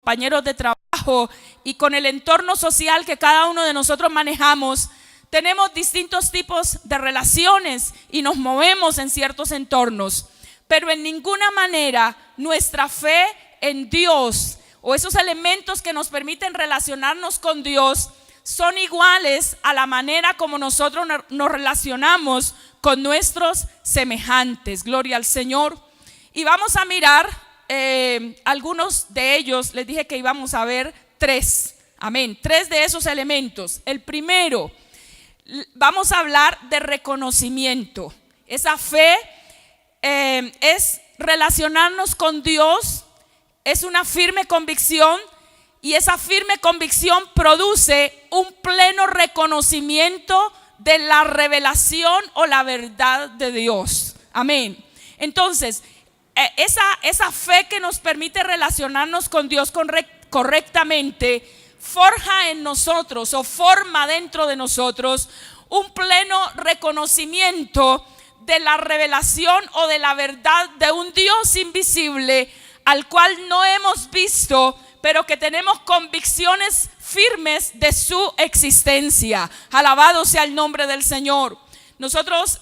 compañeros de trabajo y con el entorno social que cada uno de nosotros manejamos, tenemos distintos tipos de relaciones y nos movemos en ciertos entornos, pero en ninguna manera nuestra fe en Dios o esos elementos que nos permiten relacionarnos con Dios son iguales a la manera como nosotros nos relacionamos con nuestros semejantes. Gloria al Señor. Y vamos a mirar algunos de ellos. Les dije que íbamos a ver tres. Amén. Tres de esos elementos. El primero, vamos a hablar de reconocimiento. Esa fe es relacionarnos con Dios, es una firme convicción, y esa firme convicción produce un pleno reconocimiento de la revelación o la verdad de Dios. Amén. Entonces, esa fe que nos permite relacionarnos con Dios correctamente forja en nosotros o forma dentro de nosotros un pleno reconocimiento de la revelación o de la verdad de un Dios invisible al cual no hemos visto, pero que tenemos convicciones firmes de su existencia. Alabado sea el nombre del Señor. Nosotros,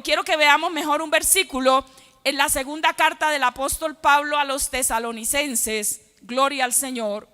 quiero que veamos mejor un versículo en la segunda carta del apóstol Pablo a los tesalonicenses. Gloria al Señor.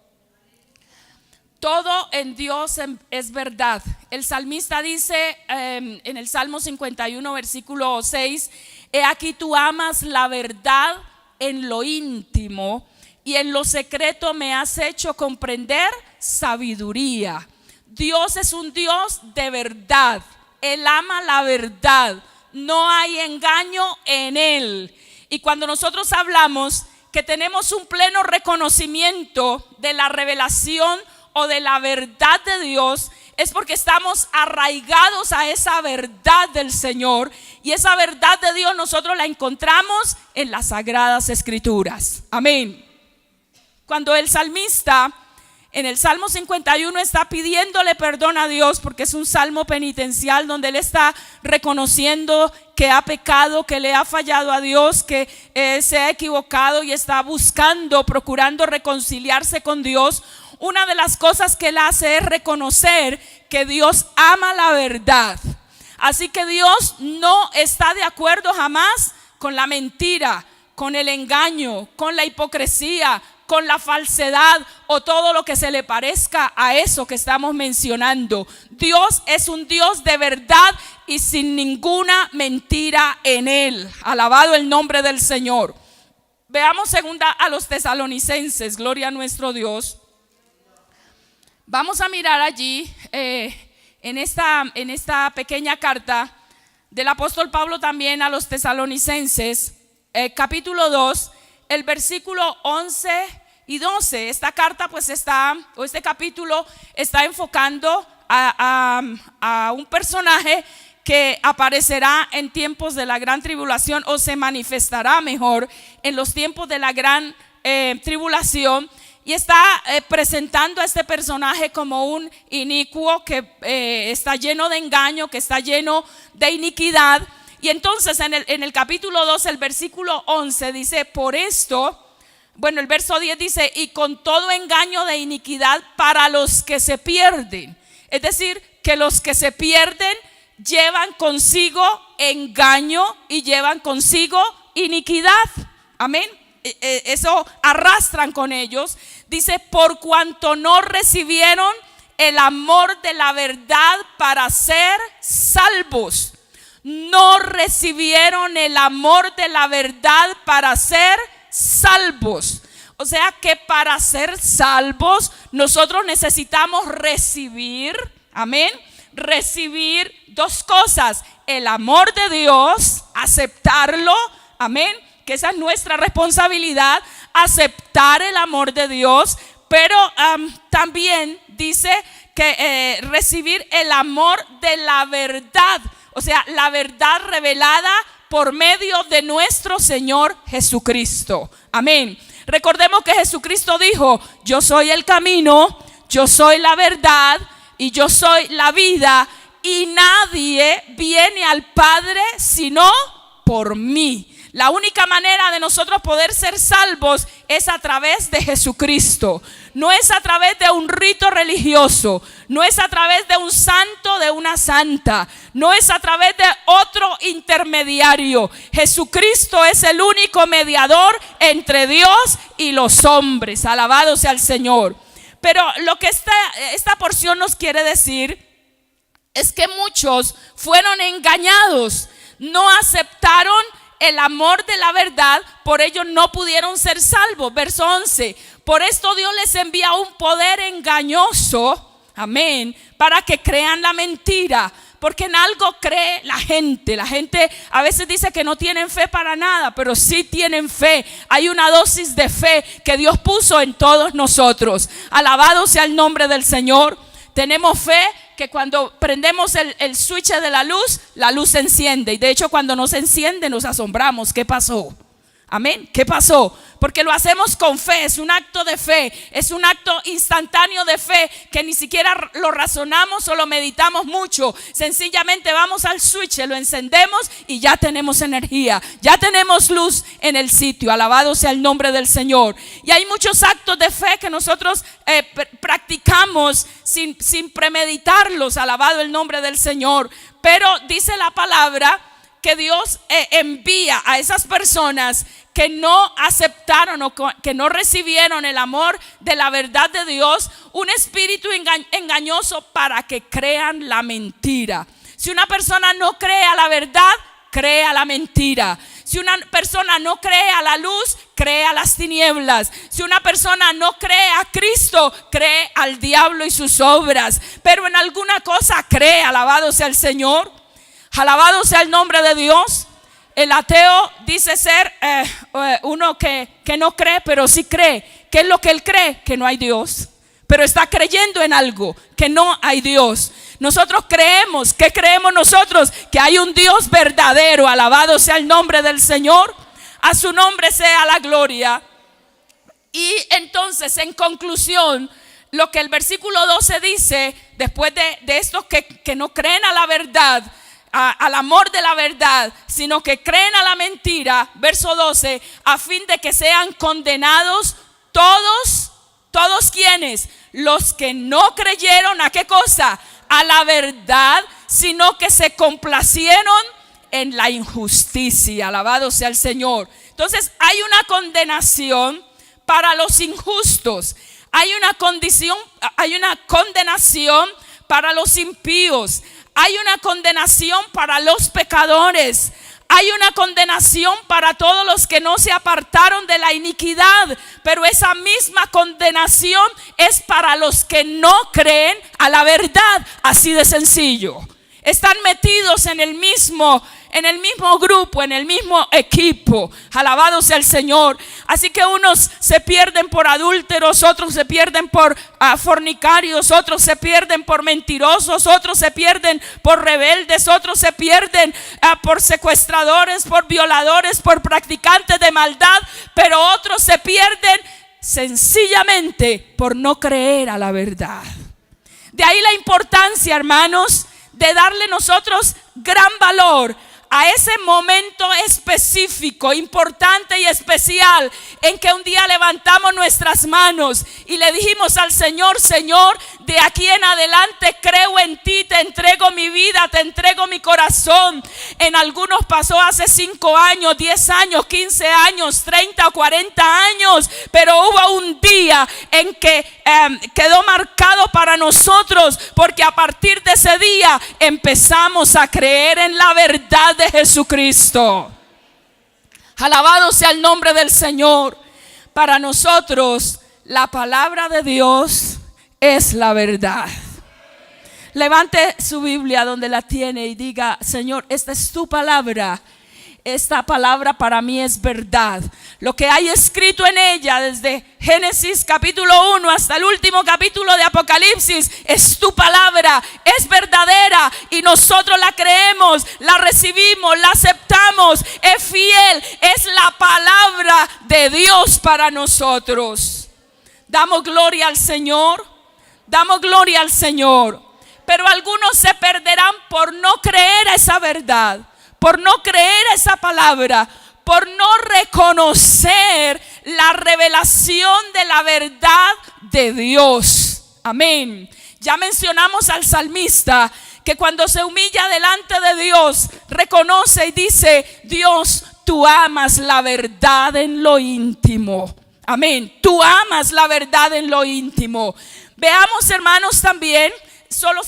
Todo en Dios es verdad. El salmista dice en el Salmo 51, versículo 6: He aquí tú amas la verdad en lo íntimo, y en lo secreto me has hecho comprender sabiduría. Dios es un Dios de verdad. Él ama la verdad. No hay engaño en Él. Y cuando nosotros hablamos que tenemos un pleno reconocimiento de la revelación o de la verdad de Dios, es porque estamos arraigados a esa verdad del Señor. Y esa verdad de Dios nosotros la encontramos en las Sagradas Escrituras. Amén. Cuando el salmista en el Salmo 51 está pidiéndole perdón a Dios, porque es un salmo penitencial donde él está reconociendo que ha pecado, que le ha fallado a Dios, que se ha equivocado y está procurando reconciliarse con Dios. Una de las cosas que él hace es reconocer que Dios ama la verdad. Así que Dios no está de acuerdo jamás con la mentira, con el engaño, con la hipocresía, con la falsedad o todo lo que se le parezca a eso que estamos mencionando. Dios es un Dios de verdad y sin ninguna mentira en Él. Alabado el nombre del Señor. Veamos segunda a los tesalonicenses. Gloria a nuestro Dios. Vamos a mirar allí en esta pequeña carta del apóstol Pablo también a los tesalonicenses, capítulo 2, el versículo 11 y 12. Esta carta este capítulo está enfocando a un personaje que aparecerá en tiempos de la gran tribulación, o se manifestará mejor en los tiempos de la gran tribulación. Y está presentando a este personaje como un inicuo que está lleno de engaño, que está lleno de iniquidad. Y entonces en el capítulo 2, el versículo 11 dice: por esto, el verso 10 dice: y con todo engaño de iniquidad para los que se pierden. Es decir, que los que se pierden llevan consigo engaño y llevan consigo iniquidad. Amén. Eso arrastran con ellos. Dice: por cuanto no recibieron el amor de la verdad para ser salvos. No recibieron el amor de la verdad para ser salvos. O sea que para ser salvos nosotros necesitamos recibir, amén, recibir dos cosas: el amor de Dios, aceptarlo, amén, que esa es nuestra responsabilidad, aceptar el amor de Dios, pero también dice que recibir el amor de la verdad, o sea, la verdad revelada por medio de nuestro Señor Jesucristo. Amén. Recordemos que Jesucristo dijo: yo soy el camino, yo soy la verdad y yo soy la vida, y nadie viene al Padre sino por mí. La única manera de nosotros poder ser salvos es a través de Jesucristo. No es a través de un rito religioso, no es a través de un santo, de una santa, no es a través de otro intermediario. Jesucristo es el único mediador entre Dios y los hombres. Alabado sea el Señor. Pero lo que esta porción nos quiere decir es que muchos fueron engañados, no aceptaron el amor de la verdad, por ello no pudieron ser salvos. Verso 11, por esto Dios les envía un poder engañoso, amén, para que crean la mentira. Porque en algo cree la gente. La gente a veces dice que no tienen fe para nada, pero sí tienen fe. Hay una dosis de fe que Dios puso en todos nosotros. Alabado sea el nombre del Señor. Tenemos fe que cuando prendemos el switch de la luz se enciende. Y de hecho cuando no se enciende nos asombramos. ¿Qué pasó? Amén. ¿Qué pasó? Porque lo hacemos con fe, es un acto de fe, es un acto instantáneo de fe que ni siquiera lo razonamos o lo meditamos mucho. Sencillamente vamos al switch, lo encendemos y ya tenemos energía, ya tenemos luz en el sitio. Alabado sea el nombre del Señor. Y hay muchos actos de fe que nosotros practicamos sin premeditarlos. Alabado el nombre del Señor. Pero dice la palabra que Dios envía a esas personas que no aceptaron o que no recibieron el amor de la verdad de Dios, un espíritu engañoso para que crean la mentira. Si una persona no cree a la verdad, cree a la mentira. Si una persona no cree a la luz, cree a las tinieblas. Si una persona no cree a Cristo, cree al diablo y sus obras. Pero en alguna cosa cree. Alabado sea el Señor. Alabado sea el nombre de Dios. El ateo dice ser uno que no cree, pero sí cree. ¿Qué es lo que él cree? Que no hay Dios. Pero está creyendo en algo, que no hay Dios. Nosotros creemos, ¿qué creemos nosotros? Que hay un Dios verdadero. Alabado sea el nombre del Señor. A su nombre sea la gloria. Y entonces, en conclusión, lo que el versículo 12 dice, después de estos que no creen a la verdad, al amor de la verdad, sino que creen a la mentira, verso 12, a fin de que sean condenados todos quienes, los que no creyeron a qué cosa, a la verdad, sino que se complacieron en la injusticia. Alabado sea el Señor. Entonces hay una condenación para los injustos, hay una condenación para los impíos. Hay una condenación para los pecadores. Hay una condenación para todos los que no se apartaron de la iniquidad. Pero esa misma condenación es para los que no creen a la verdad. Así de sencillo. Están metidos en el mismo grupo, en el mismo equipo. Alabado sea el Señor. Así que unos se pierden por adúlteros, otros se pierden por fornicarios, otros se pierden por mentirosos, otros se pierden por rebeldes, otros se pierden por secuestradores, por violadores, por practicantes de maldad, pero otros se pierden sencillamente por no creer a la verdad. De ahí la importancia, hermanos, de darle nosotros gran valor a ese momento específico, importante y especial, en que un día levantamos nuestras manos y le dijimos al Señor: Señor, de aquí en adelante creo en ti, te entrego mi vida, te entrego mi corazón. En algunos pasó hace 5 años, 10 años, 15 años, 30 o 40 años, pero hubo un día en que quedó marcado para nosotros, porque a partir de ese día empezamos a creer en la verdad de Jesucristo. Alabado sea el nombre del Señor. Para nosotros la palabra de Dios es la verdad. Levante su Biblia donde la tiene y diga: Señor, esta es tu palabra. Esta palabra para mí es verdad. Lo que hay escrito en ella desde Génesis capítulo 1 hasta el último capítulo de Apocalipsis es tu palabra, es verdadera y nosotros la creemos, la recibimos, la aceptamos, es fiel, es la palabra de Dios para nosotros. Damos gloria al Señor, damos gloria al Señor. Pero algunos se perderán por no creer a esa verdad, por no creer a esa palabra, por no reconocer la revelación de la verdad de Dios. Amén. Ya mencionamos al salmista que cuando se humilla delante de Dios, reconoce y dice: Dios, tú amas la verdad en lo íntimo. Amén. Tú amas la verdad en lo íntimo. Veamos, hermanos, también, solo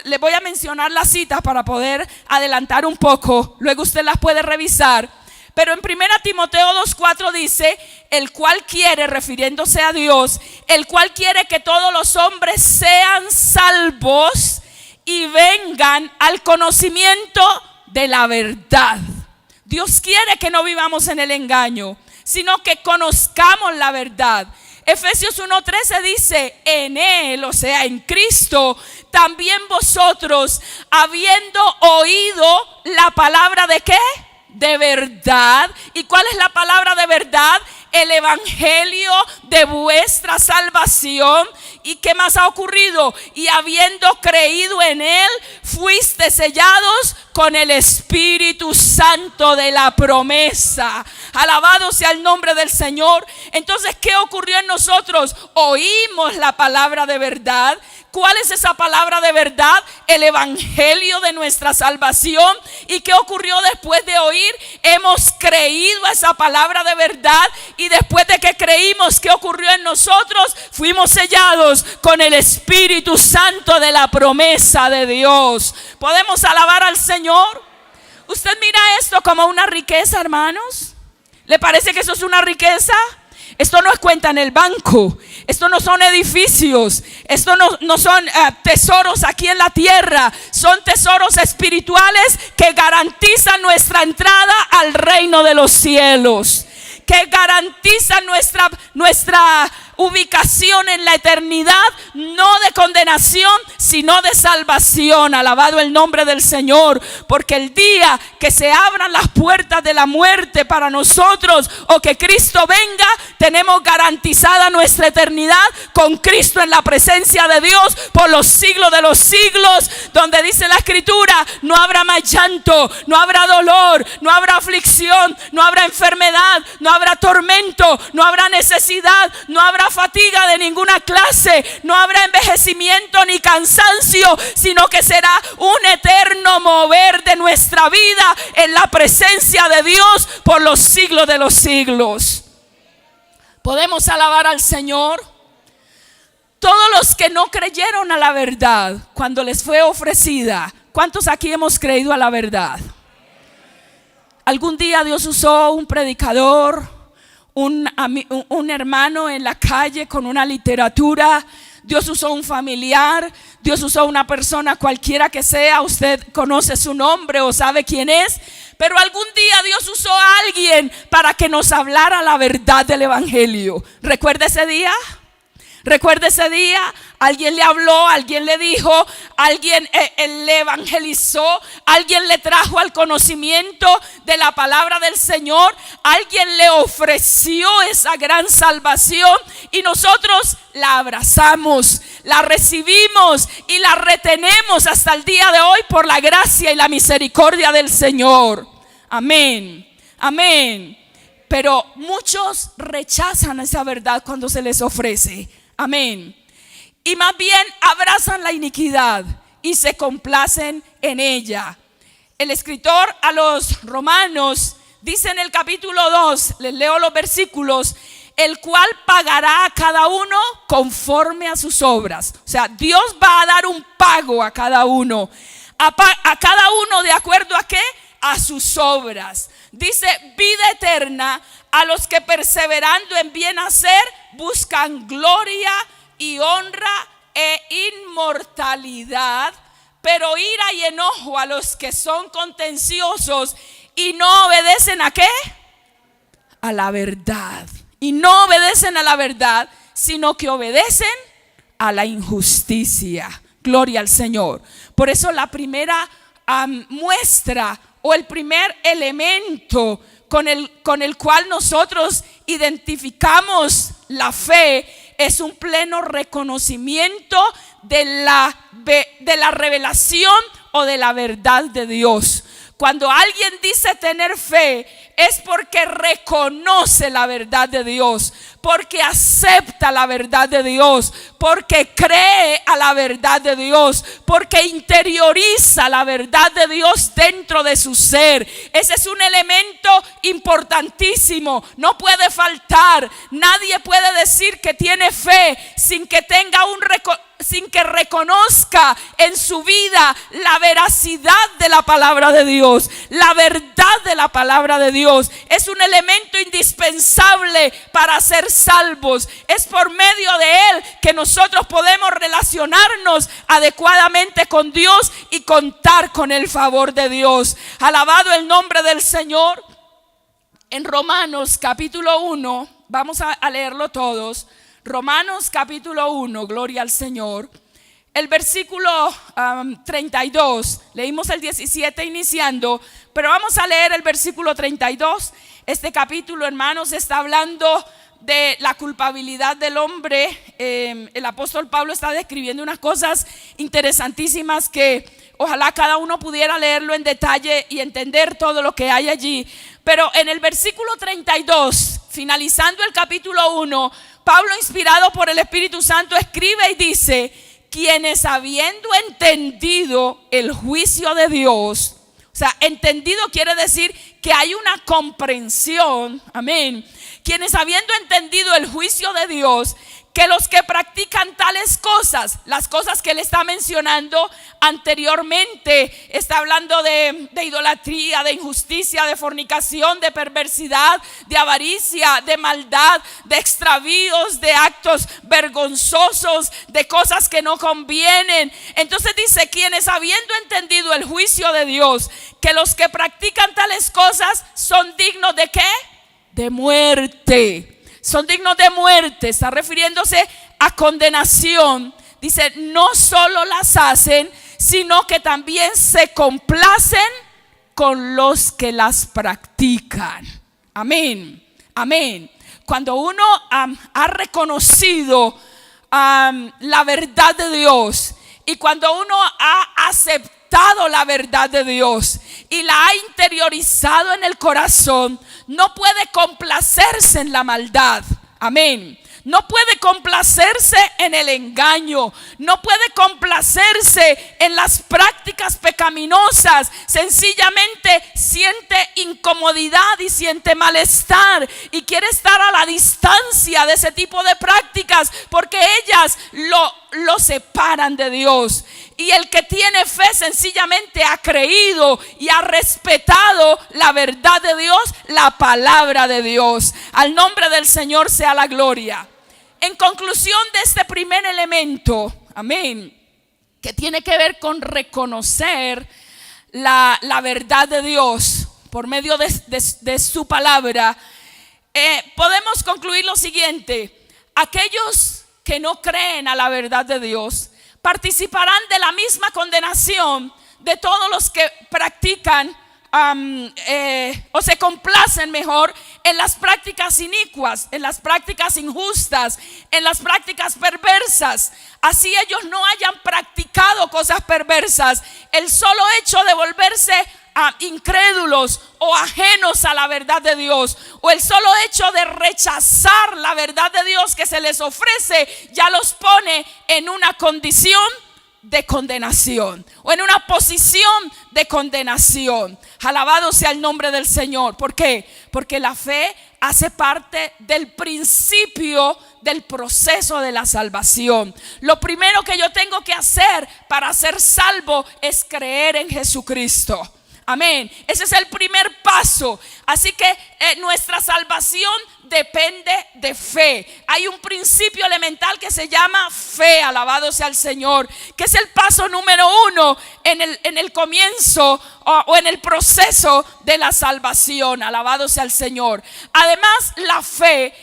le voy a mencionar las citas para poder adelantar un poco. Luego usted las puede revisar. Pero en 1 Timoteo 2:4 dice: el cual quiere, refiriéndose a Dios, el cual quiere que todos los hombres sean salvos y vengan al conocimiento de la verdad. Dios quiere que no vivamos en el engaño, sino que conozcamos la verdad. Efesios 1:13 dice: en Él, o sea, en Cristo, también vosotros, habiendo oído la palabra de ¿qué? De verdad. ¿Y cuál es la palabra de verdad? El evangelio de vuestra salvación. ¿Y qué más ha ocurrido? Y habiendo creído en Él, fuiste sellados con el Espíritu Santo de la promesa. Alabado sea el nombre del Señor. Entonces, ¿qué ocurrió en nosotros? Oímos la palabra de verdad. ¿Cuál es esa palabra de verdad? El evangelio de nuestra salvación. ¿Y qué ocurrió después de oír? Hemos creído a esa palabra de verdad. Y después de que creímos, ¿qué ocurrió en nosotros? Fuimos sellados con el Espíritu Santo de la promesa de Dios. ¿Podemos alabar al Señor? ¿Usted mira esto como una riqueza, hermanos? ¿Le parece que eso es una riqueza? Esto no es cuenta en el banco. Esto no son edificios. Esto no son tesoros aquí en la tierra. Son tesoros espirituales que garantizan nuestra entrada al reino de los cielos, que garantizan nuestra ubicación en la eternidad, no de condenación, sino de salvación. Alabado el nombre del Señor, porque el día que se abran las puertas de la muerte para nosotros, o que Cristo venga, tenemos garantizada nuestra eternidad con Cristo en la presencia de Dios por los siglos de los siglos, donde dice la Escritura: no habrá más llanto, no habrá dolor, no habrá aflicción, no habrá enfermedad, no habrá tormento, no habrá necesidad, no habrá fatiga de ninguna clase, no habrá envejecimiento ni cansancio, sino que será un eterno mover de nuestra vida en la presencia de Dios por los siglos de los siglos. ¿Podemos alabar al Señor? Todos los que no creyeron a la verdad cuando les fue ofrecida, ¿cuántos aquí hemos creído a la verdad? Algún día Dios usó un predicador, un hermano en la calle con una literatura. Dios usó un familiar. Dios usó una persona cualquiera que sea. Usted conoce su nombre o sabe quién es. Pero algún día Dios usó a alguien para que nos hablara la verdad del evangelio. ¿Recuerda ese día? ¿Recuerda ese día? Alguien le habló, alguien le dijo, alguien le evangelizó, alguien le trajo al conocimiento de la palabra del Señor, alguien le ofreció esa gran salvación y nosotros la abrazamos, la recibimos y la retenemos hasta el día de hoy por la gracia y la misericordia del Señor. Amén, amén. Pero muchos rechazan esa verdad cuando se les ofrece. Amén. Y más bien abrazan la iniquidad y se complacen en ella. El escritor a los Romanos dice en el capítulo 2, les leo los versículos: el cual pagará a cada uno conforme a sus obras. O sea, Dios va a dar un pago a cada uno. A cada uno de acuerdo a ¿qué? A sus obras. Dice: vida eterna a los que perseverando en bien hacer buscan gloria y honra e inmortalidad, pero ira y enojo a los que son contenciosos y no obedecen ¿a qué? A la verdad. Y no obedecen a la verdad, sino que obedecen a la injusticia. Gloria al Señor. Por eso la primera muestra o el primer elemento con el cual nosotros identificamos la fe es un pleno reconocimiento de la revelación o de la verdad de Dios. Cuando alguien dice tener fe, es porque reconoce la verdad de Dios, porque acepta la verdad de Dios, porque cree a la verdad de Dios, porque interioriza la verdad de Dios dentro de su ser. Ese es un elemento importantísimo, no puede faltar. Nadie puede decir que tiene fe sin que tenga sin que reconozca en su vida la veracidad de la palabra de Dios. La verdad de la palabra de Dios es un elemento indispensable para ser salvos. Es por medio de él que nosotros podemos relacionarnos adecuadamente con Dios y contar con el favor de Dios. Alabado el nombre del Señor. En Romanos capítulo 1, vamos a leerlo todos. Romanos capítulo 1, gloria al Señor. El versículo 32, leímos el 17 iniciando, pero vamos a leer el versículo 32. Este capítulo, hermanos, está hablando de la culpabilidad del hombre. El apóstol Pablo está describiendo unas cosas interesantísimas que ojalá cada uno pudiera leerlo en detalle y entender todo lo que hay allí. Pero en el versículo 32, finalizando el capítulo 1, Pablo, inspirado por el Espíritu Santo, escribe y dice: quienes habiendo entendido el juicio de Dios, o sea, entendido quiere decir que hay una comprensión, amén. Quienes habiendo entendido el juicio de Dios, que los que practican tales cosas, las cosas que él está mencionando anteriormente, está hablando de idolatría, de injusticia, de fornicación, de perversidad, de avaricia, de maldad, de extravíos, de actos vergonzosos, de cosas que no convienen. Entonces dice: quienes habiendo entendido el juicio de Dios, que los que practican tales cosas son dignos ¿de qué? De muerte. Son dignos de muerte. Está refiriéndose a condenación. Dice: no solo las hacen, sino que también se complacen con los que las practican. Amén, amén. Cuando uno ha reconocido la verdad de Dios, y cuando uno ha aceptado la verdad de Dios y la ha interiorizado en el corazón, no puede complacerse en la maldad. Amén. No puede complacerse en el engaño. No puede complacerse en las prácticas pecaminosas. Sencillamente siente incomodidad y siente malestar y quiere estar a la distancia de ese tipo de prácticas, porque ellas lo separan de Dios. Y el que tiene fe sencillamente ha creído y ha respetado la verdad de Dios, la palabra de Dios. Al nombre del Señor sea la gloria. En conclusión de este primer elemento, amén, que tiene que ver con reconocer la verdad de Dios por medio de su palabra, podemos concluir lo siguiente: aquellos que no creen a la verdad de Dios participarán de la misma condenación de todos los que practican o se complacen mejor en las prácticas inicuas, en las prácticas injustas, en las prácticas perversas. Así ellos no hayan practicado cosas perversas, el solo hecho de volverse incrédulos o ajenos a la verdad de Dios, o el solo hecho de rechazar la verdad de Dios que se les ofrece, ya los pone en una condición de condenación, o en una posición de condenación. Alabado sea el nombre del Señor. ¿Por qué? Porque la fe hace parte del principio del proceso de la salvación. Lo primero que yo tengo que hacer para ser salvo es creer en Jesucristo. Amén. Ese es el primer paso. Así que nuestra salvación depende de fe. Hay un principio elemental que se llama fe, alabado sea el Señor, que es el paso número 1 en el comienzo o en el proceso de la salvación. Alabado sea el Señor. Además, la fe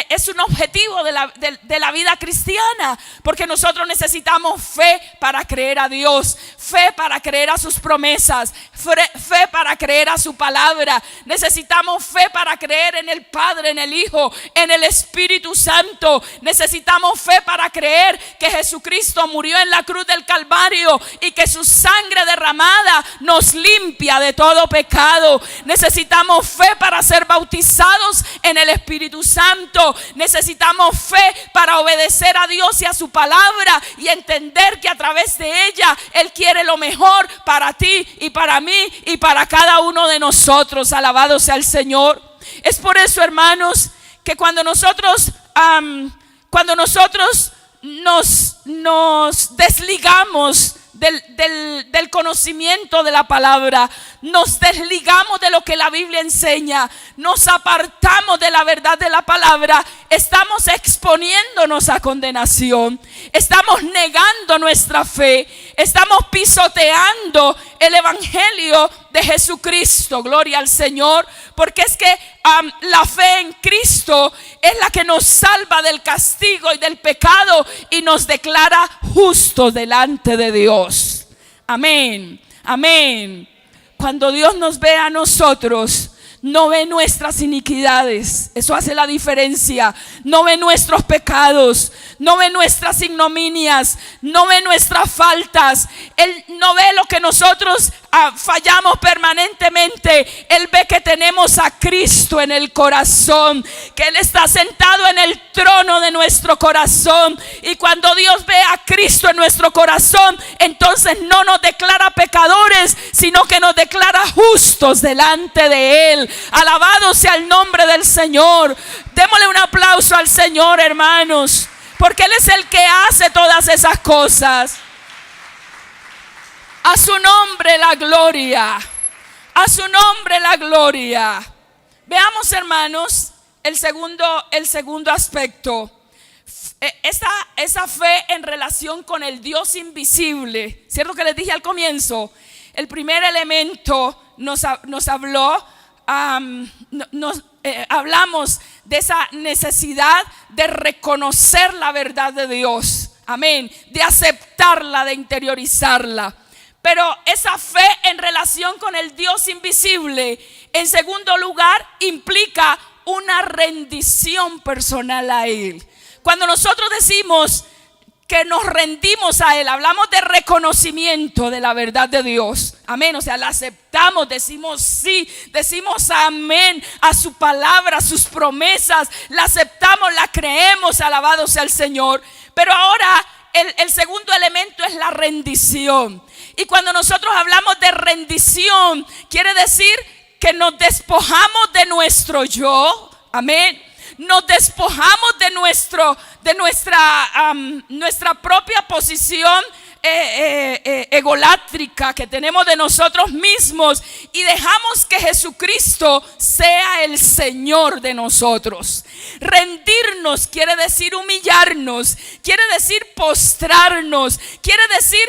es un objetivo de la vida cristiana, porque nosotros necesitamos fe para creer a Dios, fe para creer a sus promesas, fe para creer a su palabra. Necesitamos fe para creer en el Padre Padre, en el Hijo, en el Espíritu Santo. Necesitamos fe para creer que Jesucristo murió en la cruz del Calvario y que su sangre derramada nos limpia de todo pecado. Necesitamos fe para ser bautizados en el Espíritu Santo. Necesitamos fe para obedecer a Dios y a su palabra y entender que a través de ella Él quiere lo mejor para ti y para mí y para cada uno de nosotros. Alabado sea el Señor. Es por eso, hermanos, que cuando nosotros nos desligamos del conocimiento de la palabra, nos desligamos de lo que la Biblia enseña, nos apartamos de la verdad de la palabra, estamos exponiéndonos a condenación, estamos negando nuestra fe, estamos pisoteando el evangelio de Jesucristo. Gloria al Señor, porque es que la fe en Cristo es la que nos salva del castigo y del pecado y nos declara justos delante de Dios. Amén, amén. Cuando Dios nos ve a nosotros, no ve nuestras iniquidades. Eso hace la diferencia. No ve nuestros pecados, no ve nuestras ignominias, no ve nuestras faltas. Él no ve lo que nosotros fallamos permanentemente. Él ve que tenemos a Cristo en el corazón, que Él está sentado en el trono de nuestro corazón. Y cuando Dios ve a Cristo en nuestro corazón, entonces no nos declara pecadores, sino que nos declara justos delante de Él. Alabado sea el nombre del Señor. Démosle un aplauso al Señor, hermanos, porque Él es el que hace todas esas cosas. A su nombre la gloria. A su nombre la gloria. Veamos, hermanos, el segundo aspecto. Esa fe en relación con el Dios invisible. ¿Cierto que les dije al comienzo? El primer elemento nos habló. Hablamos de esa necesidad de reconocer la verdad de Dios, amén, de aceptarla, de interiorizarla. Pero esa fe en relación con el Dios invisible, en segundo lugar, implica una rendición personal a Él. Cuando nosotros decimos que nos rendimos a Él, hablamos de reconocimiento de la verdad de Dios, amén, o sea, la aceptamos, decimos sí, decimos amén a su palabra, a sus promesas, la aceptamos, la creemos, alabado sea el Señor. Pero ahora el segundo elemento es la rendición. Y cuando nosotros hablamos de rendición, quiere decir que nos despojamos de nuestro yo, amén. Nos despojamos de nuestra propia posición egolátrica que tenemos de nosotros mismos y dejamos que Jesucristo sea el Señor de nosotros. Rendirnos quiere decir humillarnos, quiere decir postrarnos, quiere decir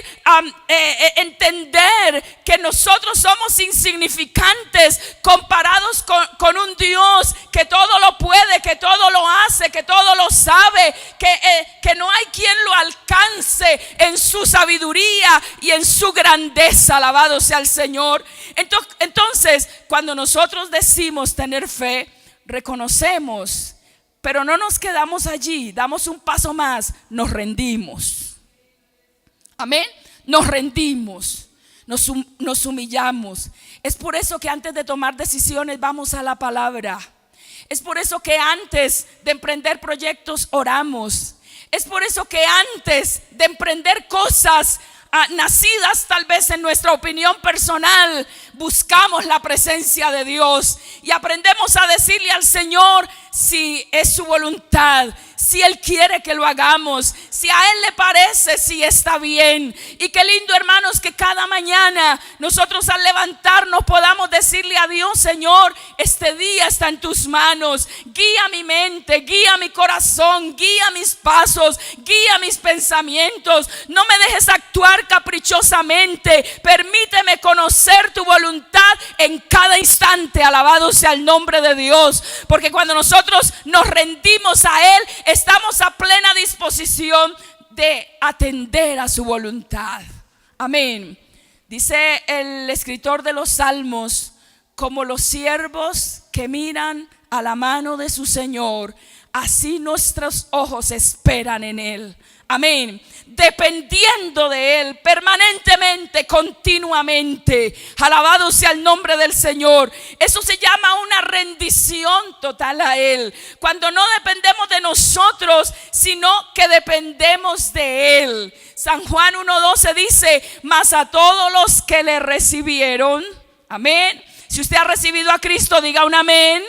entender que nosotros somos insignificantes comparados con un Dios que todo lo puede, que todo lo hace, que todo lo sabe, que no hay quien lo alcance en su sabiduría y en su grandeza. Alabado sea el Señor. Entonces, cuando nosotros decimos tener fe, reconocemos, pero no nos quedamos allí, damos un paso más, nos rendimos. Amén. Nos rendimos, nos humillamos. Es por eso que antes de tomar decisiones vamos a la palabra. Es por eso que antes de emprender proyectos oramos. Es por eso que antes de emprender cosas nacidas tal vez en nuestra opinión personal, buscamos la presencia de Dios y aprendemos a decirle al Señor si es su voluntad, si Él quiere que lo hagamos, si a Él le parece, si está bien. Y qué lindo, hermanos, que cada mañana nosotros al levantarnos podamos decirle a Dios: Señor, este día está en tus manos, guía mi mente, guía mi corazón, guía mis pasos, guía mis pensamientos, no me dejes actuar caprichosamente, permíteme conocer tu voluntad en cada instante. Alabado sea el nombre de Dios, porque cuando nosotros nos rendimos a Él, estamos a plena disposición de atender a su voluntad. Amén. Dice el escritor de los Salmos: como los siervos que miran a la mano de su Señor, así nuestros ojos esperan en Él. Amén. Dependiendo de Él permanentemente, continuamente. Alabado sea el nombre del Señor. Eso se llama una rendición total a Él. Cuando no dependemos de nosotros, sino que dependemos de Él. San Juan 1:12 dice: mas a todos los que le recibieron. Amén. Si usted ha recibido a Cristo, diga un amén.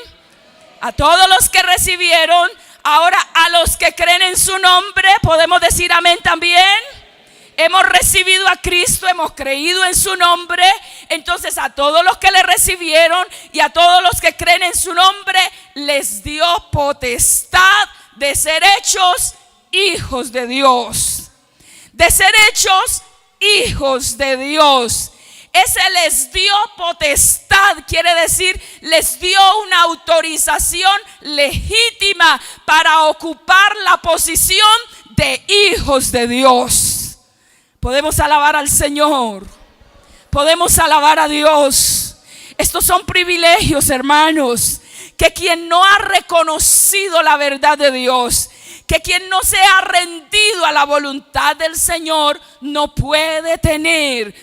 A todos los que recibieron. Ahora a los que creen en su nombre, podemos decir amén también. Hemos recibido a Cristo, hemos creído en su nombre. Entonces a todos los que le recibieron y a todos los que creen en su nombre, les dio potestad de ser hechos hijos de Dios. De ser hechos hijos de Dios. Ese les dio potestad, quiere decir, les dio una autorización legítima para ocupar la posición de hijos de Dios. Podemos alabar al Señor, podemos alabar a Dios. Estos son privilegios, hermanos, que quien no ha reconocido la verdad de Dios, que quien no se ha rendido a la voluntad del Señor, no puede tener.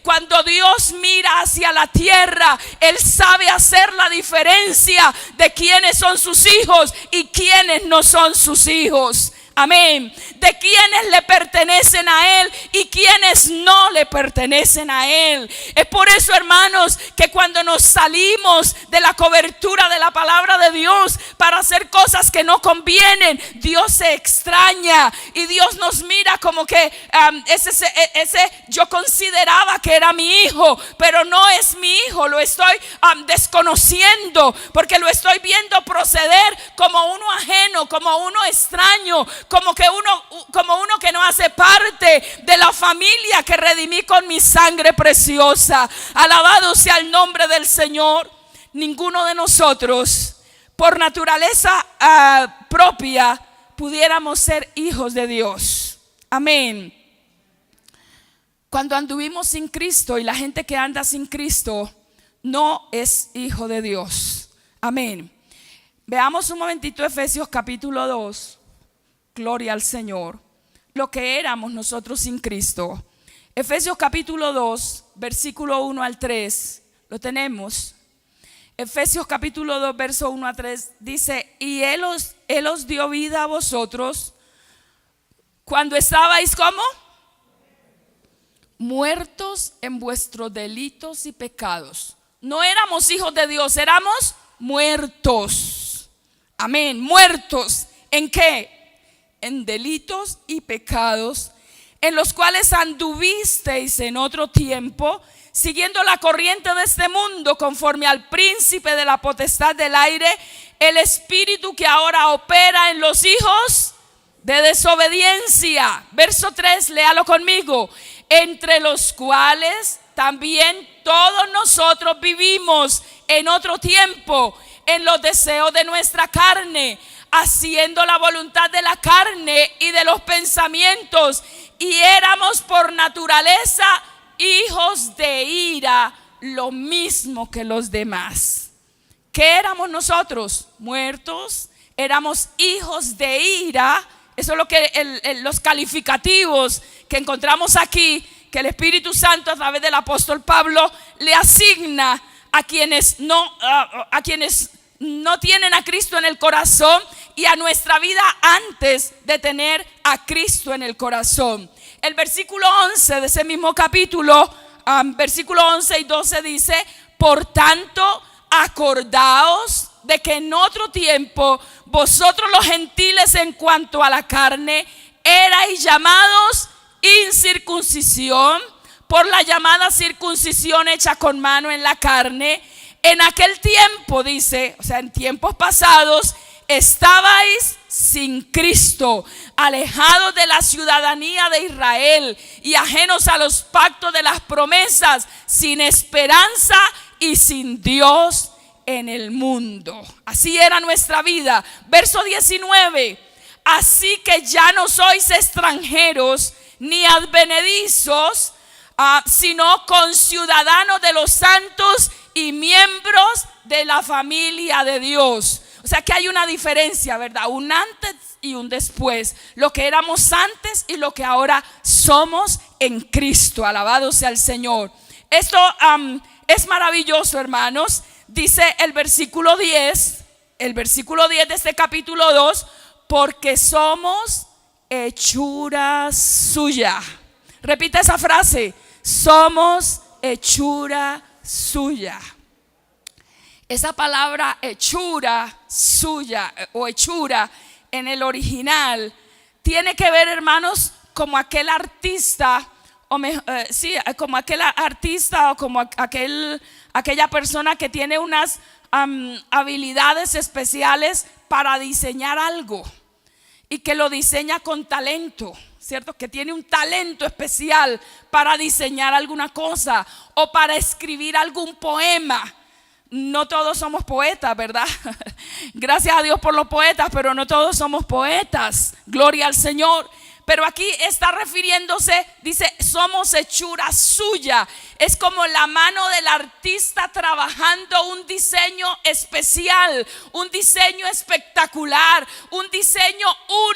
Cuando Dios mira hacia la tierra, Él sabe hacer la diferencia de quiénes son sus hijos y quiénes no son sus hijos. Amén. De quienes le pertenecen a Él y quienes no le pertenecen a Él. Es por eso, hermanos, que cuando nos salimos de la cobertura de la palabra de Dios para hacer cosas que no convienen, Dios se extraña y Dios nos mira como que ese yo consideraba que era mi hijo, pero no es mi hijo. Lo estoy desconociendo porque lo estoy viendo proceder como uno ajeno, como uno extraño, como uno que no hace parte de la familia que redimí con mi sangre preciosa. Alabado sea el nombre del Señor. Ninguno de nosotros, por naturaleza propia, pudiéramos ser hijos de Dios. Amén. Cuando anduvimos sin Cristo, y la gente que anda sin Cristo no es hijo de Dios. Amén. Veamos un momentito Efesios capítulo 2. Gloria al Señor. Lo que éramos nosotros sin Cristo. Efesios capítulo 2, versículo 1 al 3. Lo tenemos. Efesios capítulo 2, verso 1 a 3 dice: y Él os dio vida a vosotros cuando estabais ¿cómo? Muertos en vuestros delitos y pecados. No éramos hijos de Dios, éramos muertos. Amén, muertos. ¿En qué? En delitos y pecados, en los cuales anduvisteis en otro tiempo, siguiendo la corriente de este mundo, conforme al príncipe de la potestad del aire, el espíritu que ahora opera en los hijos de desobediencia. Verso 3, léalo conmigo. Entre los cuales también todos nosotros vivimos en otro tiempo, en los deseos de nuestra carne, haciendo la voluntad de la carne y de los pensamientos, y éramos por naturaleza hijos de ira, lo mismo que los demás. ¿Qué éramos nosotros? Muertos, éramos hijos de ira. Eso es lo que los calificativos que encontramos aquí, que el Espíritu Santo a través del apóstol Pablo le asigna a quienes no tienen a Cristo en el corazón y a nuestra vida antes de tener a Cristo en el corazón. El versículo 11 de ese mismo capítulo, versículo 11 y 12 dice: por tanto, acordaos de que en otro tiempo vosotros los gentiles en cuanto a la carne erais llamados incircuncisión por la llamada circuncisión hecha con mano en la carne. En aquel tiempo, dice, o sea, en tiempos pasados, estabais sin Cristo, alejados de la ciudadanía de Israel y ajenos a los pactos de las promesas, sin esperanza y sin Dios en el mundo. Así era nuestra vida. Verso 19: así que ya no sois extranjeros ni advenedizos sino conciudadanos de los santos y miembros de la familia de Dios. O sea que hay una diferencia, ¿verdad? Un antes y un después. Lo que éramos antes y lo que ahora somos en Cristo. Alabado sea el Señor. Esto es maravilloso, hermanos. Dice el versículo 10 de este capítulo 2, porque somos hechura suya. Repita esa frase: somos hechura suya. Esa palabra hechura suya o hechura en el original tiene que ver, hermanos, como aquel artista como aquel artista o como aquella persona que tiene unas habilidades especiales para diseñar algo y que lo diseña con talento, ¿cierto? Que tiene un talento especial para diseñar alguna cosa o para escribir algún poema. No todos somos poetas, ¿verdad? Gracias a Dios por los poetas, pero no todos somos poetas. Gloria al Señor. Pero aquí está refiriéndose, dice, somos hechura suya. Es como la mano del artista trabajando un diseño especial, un diseño espectacular, un diseño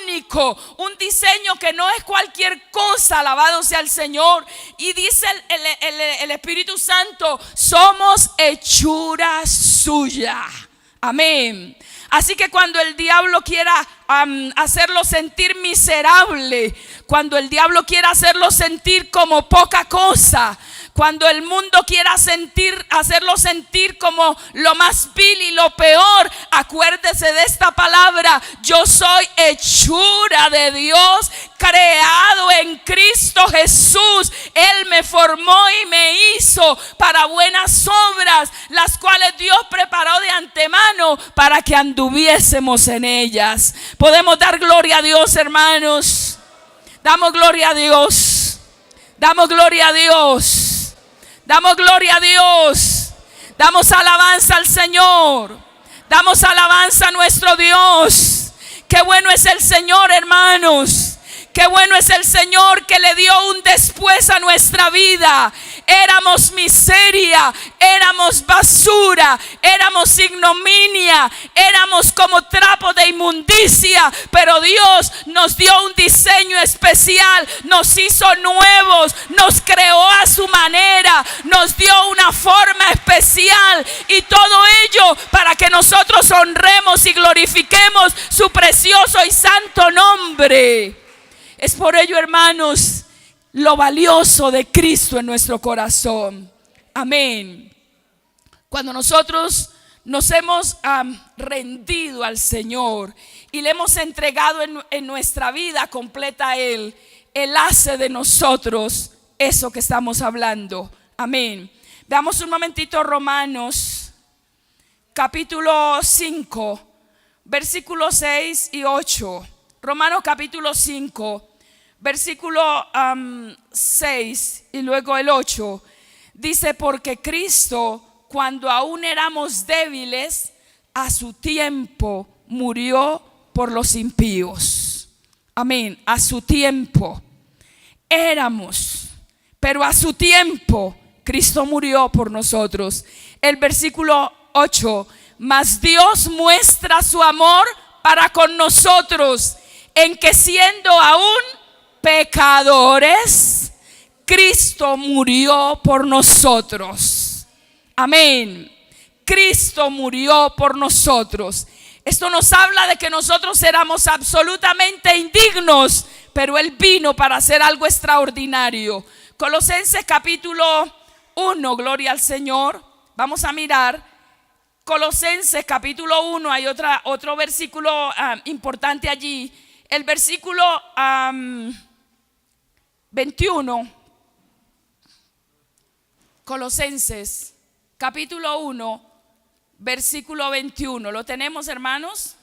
único, un diseño que no es cualquier cosa. Alabado sea el Señor. Y dice el Espíritu Santo, somos hechura suya. Amén. Así que cuando el diablo quiera hacerlo sentir miserable, cuando el diablo quiera hacerlo sentir como poca cosa, cuando el mundo quiera hacerlo sentir como lo más vil y lo peor, acuérdese de esta palabra: yo soy hechura de Dios, creado en Cristo Jesús. Él me formó y me hizo para buenas obras, las cuales Dios preparó de antemano para que anduviésemos en ellas. Podemos dar gloria a Dios, hermanos. Damos gloria a Dios. Damos gloria a Dios. Damos gloria a Dios. Damos alabanza al Señor. Damos alabanza a nuestro Dios. Qué bueno es el Señor, hermanos. Qué bueno es el Señor que le dio un después a nuestra vida. Éramos miseria, éramos basura, éramos ignominia, éramos como trapo de inmundicia, pero Dios nos dio un diseño especial, nos hizo nuevos, nos creó a su manera, nos dio una forma especial, y todo ello para que nosotros honremos y glorifiquemos su precioso y santo nombre. Es por ello, hermanos, lo valioso de Cristo en nuestro corazón. Amén. Cuando nosotros nos hemos rendido al Señor y le hemos entregado en nuestra vida completa a Él, Él hace de nosotros eso que estamos hablando. Amén. Veamos un momentito Romanos capítulo 5, versículos 6 y 8. Romanos capítulo 5. Versículo 6 y luego el 8 dice: porque Cristo, cuando aún éramos débiles, a su tiempo murió por los impíos. Amén. A su tiempo éramos, pero a su tiempo Cristo murió por nosotros. El versículo 8: mas Dios muestra su amor para con nosotros, en que siendo aún pecadores, Cristo murió por nosotros. Amén. Cristo murió por nosotros. Esto nos habla de que nosotros éramos absolutamente indignos, pero Él vino para hacer algo extraordinario. Colosenses capítulo 1, gloria al Señor. Vamos a mirar Colosenses capítulo 1. Hay otro versículo importante allí. El versículo 21, Colosenses capítulo 1, versículo 21. ¿Lo tenemos, hermanos?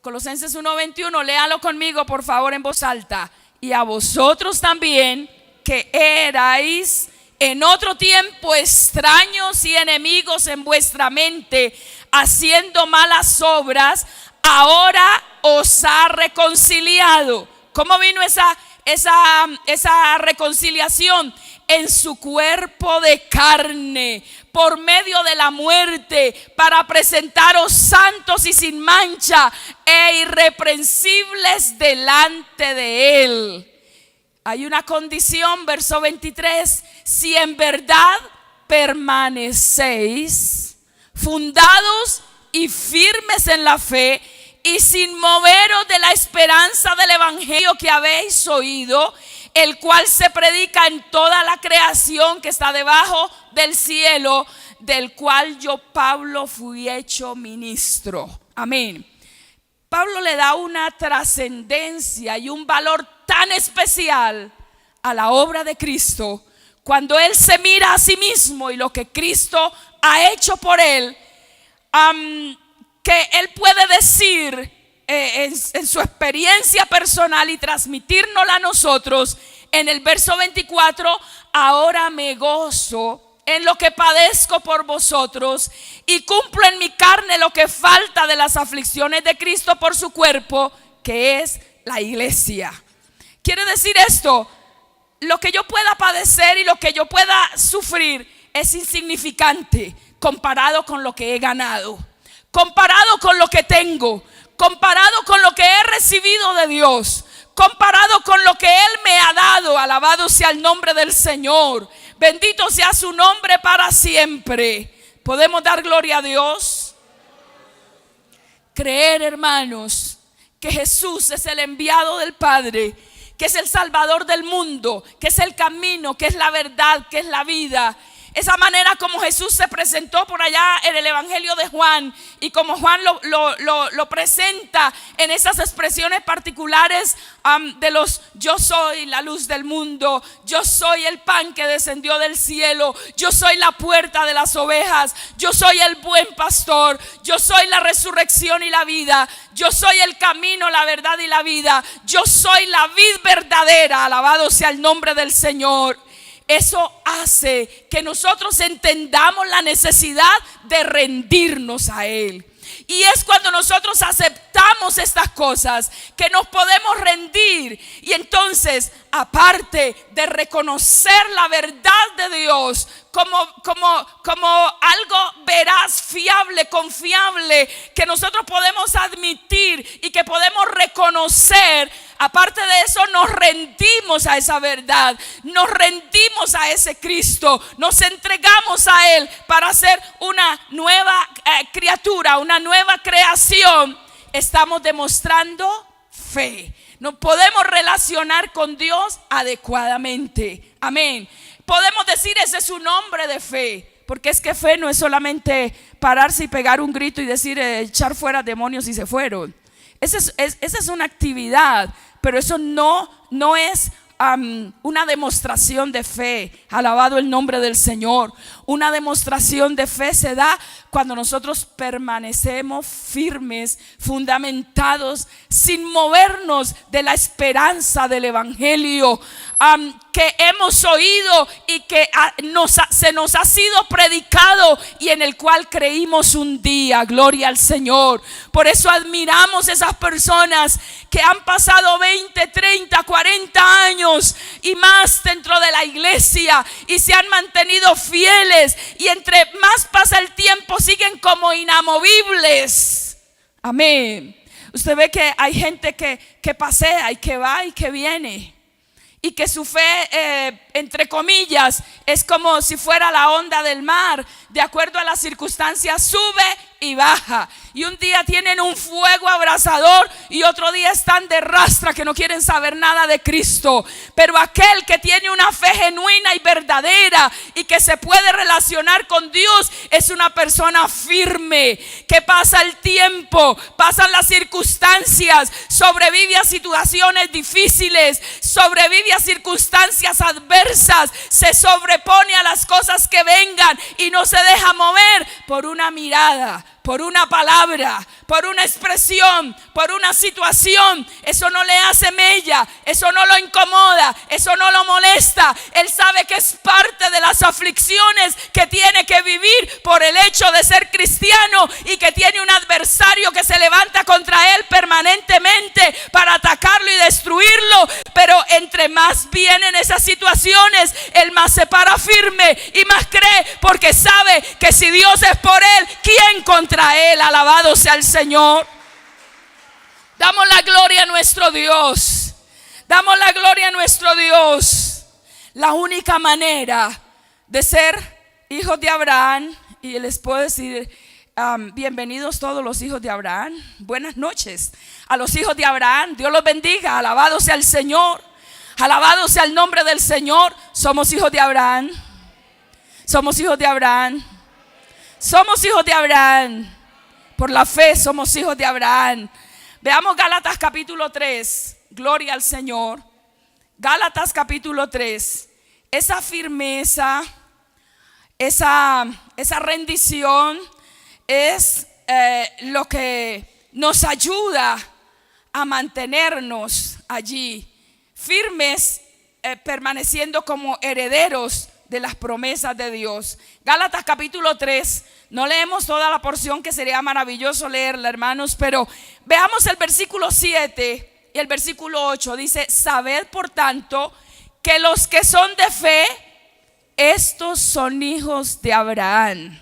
Colosenses 1:21, léalo conmigo por favor en voz alta. Y a vosotros también, que erais en otro tiempo extraños y enemigos en vuestra mente, haciendo malas obras, ahora os ha reconciliado. ¿Cómo vino esa reconciliación? en su cuerpo de carne por medio de la muerte, para presentaros santos y sin mancha e irreprensibles delante de Él. Hay una condición, verso 23: si en verdad permanecéis fundados y firmes en la fe, y sin moveros de la esperanza del evangelio que habéis oído, el cual se predica en toda la creación que está debajo del cielo, del cual yo, Pablo, fui hecho ministro. Amén. Pablo le da una trascendencia y un valor tan especial a la obra de Cristo, cuando él se mira a sí mismo y lo que Cristo ha hecho por él, que él puede decir en su experiencia personal y transmitírnosla a nosotros en el verso 24: ahora me gozo en lo que padezco por vosotros y cumplo en mi carne lo que falta de las aflicciones de Cristo por su cuerpo, que es la iglesia. Quiere decir esto: lo que yo pueda padecer y lo que yo pueda sufrir es insignificante comparado con lo que he ganado, comparado con lo que tengo, comparado con lo que he recibido de Dios, comparado con lo que Él me ha dado. Alabado sea el nombre del Señor. Bendito sea su nombre para siempre. ¿Podemos dar gloria a Dios? Creer, hermanos, que Jesús es el enviado del Padre, que es el Salvador del mundo, que es el camino, que es la verdad, que es la vida. Esa manera como Jesús se presentó por allá en el Evangelio de Juan, y como Juan lo presenta en esas expresiones particulares de los: yo soy la luz del mundo, yo soy el pan que descendió del cielo, yo soy la puerta de las ovejas, yo soy el buen pastor, yo soy la resurrección y la vida, yo soy el camino, la verdad y la vida, yo soy la vid verdadera. Alabado sea el nombre del Señor. Eso hace que nosotros entendamos la necesidad de rendirnos a Él. Y es cuando nosotros aceptamos estas cosas que nos podemos rendir. Y entonces, aparte de reconocer la verdad de Dios como algo veraz, fiable, confiable, que nosotros podemos admitir y que podemos reconocer, aparte de eso nos rendimos a esa verdad, nos rendimos a ese Cristo, nos entregamos a Él para ser una nueva criatura, una nueva creación. Estamos demostrando fe. Nos podemos relacionar con Dios adecuadamente. Amén. Podemos decir: ese es un hombre de fe. Porque es que fe no es solamente pararse y pegar un grito y decir echar fuera demonios y se fueron. Esa es una actividad, pero eso no es una demostración de fe. Alabado el nombre del Señor. Una demostración de fe se da cuando nosotros permanecemos firmes, fundamentados, sin movernos de la esperanza del evangelio que hemos oído y que se nos ha sido predicado y en el cual creímos un día. Gloria al Señor. Por eso admiramos esas personas que han pasado 20, 30, 40 años y más dentro de la iglesia y se han mantenido fieles, y entre más pasa el tiempo siguen como inamovibles. Amén. Usted ve que hay gente que pasea y que va y que viene, y que su fe, entre comillas, es como si fuera la onda del mar. De acuerdo a las circunstancias sube y baja, y un día tienen un fuego abrasador y otro día están de rastra que no quieren saber nada de Cristo. Pero aquel que tiene una fe genuina y verdadera y que se puede relacionar con Dios es una persona firme, que pasa el tiempo, pasan las circunstancias, sobrevive a situaciones difíciles, sobrevive a circunstancias adversas, se sobrepone a las cosas que vengan y no se deja mover por una mirada, por una palabra, por una expresión, por una situación. Eso no le hace mella, eso no lo incomoda, eso no lo molesta. Él sabe que es parte de las aflicciones que tiene que vivir por el hecho de ser cristiano, y que tiene un adversario que se levanta contra él permanentemente para atacarlo y destruirlo. Pero entre más vienen esas situaciones, él más se para firme y más cree, porque sabe que si Dios es por él, ¿quién contra él? Alabado sea el Señor. Damos la gloria a nuestro Dios. Damos la gloria a nuestro Dios. La única manera de ser hijos de Abraham, y les puedo decir, bienvenidos todos los hijos de Abraham. Buenas noches a los hijos de Abraham. Dios los bendiga. Alabado sea el Señor. Alabado sea el nombre del Señor. Somos hijos de Abraham. Somos hijos de Abraham. Somos hijos de Abraham. Por la fe somos hijos de Abraham. Veamos Gálatas capítulo 3. Gloria al Señor. Gálatas capítulo 3. Esa firmeza, esa rendición es lo que nos ayuda a mantenernos allí firmes, permaneciendo como herederos de las promesas de Dios. Gálatas capítulo 3. No leemos toda la porción, que sería maravilloso leerla, hermanos, pero veamos el versículo 7 y el versículo 8. Dice: sabed por tanto que los que son de fe, estos son hijos de Abraham.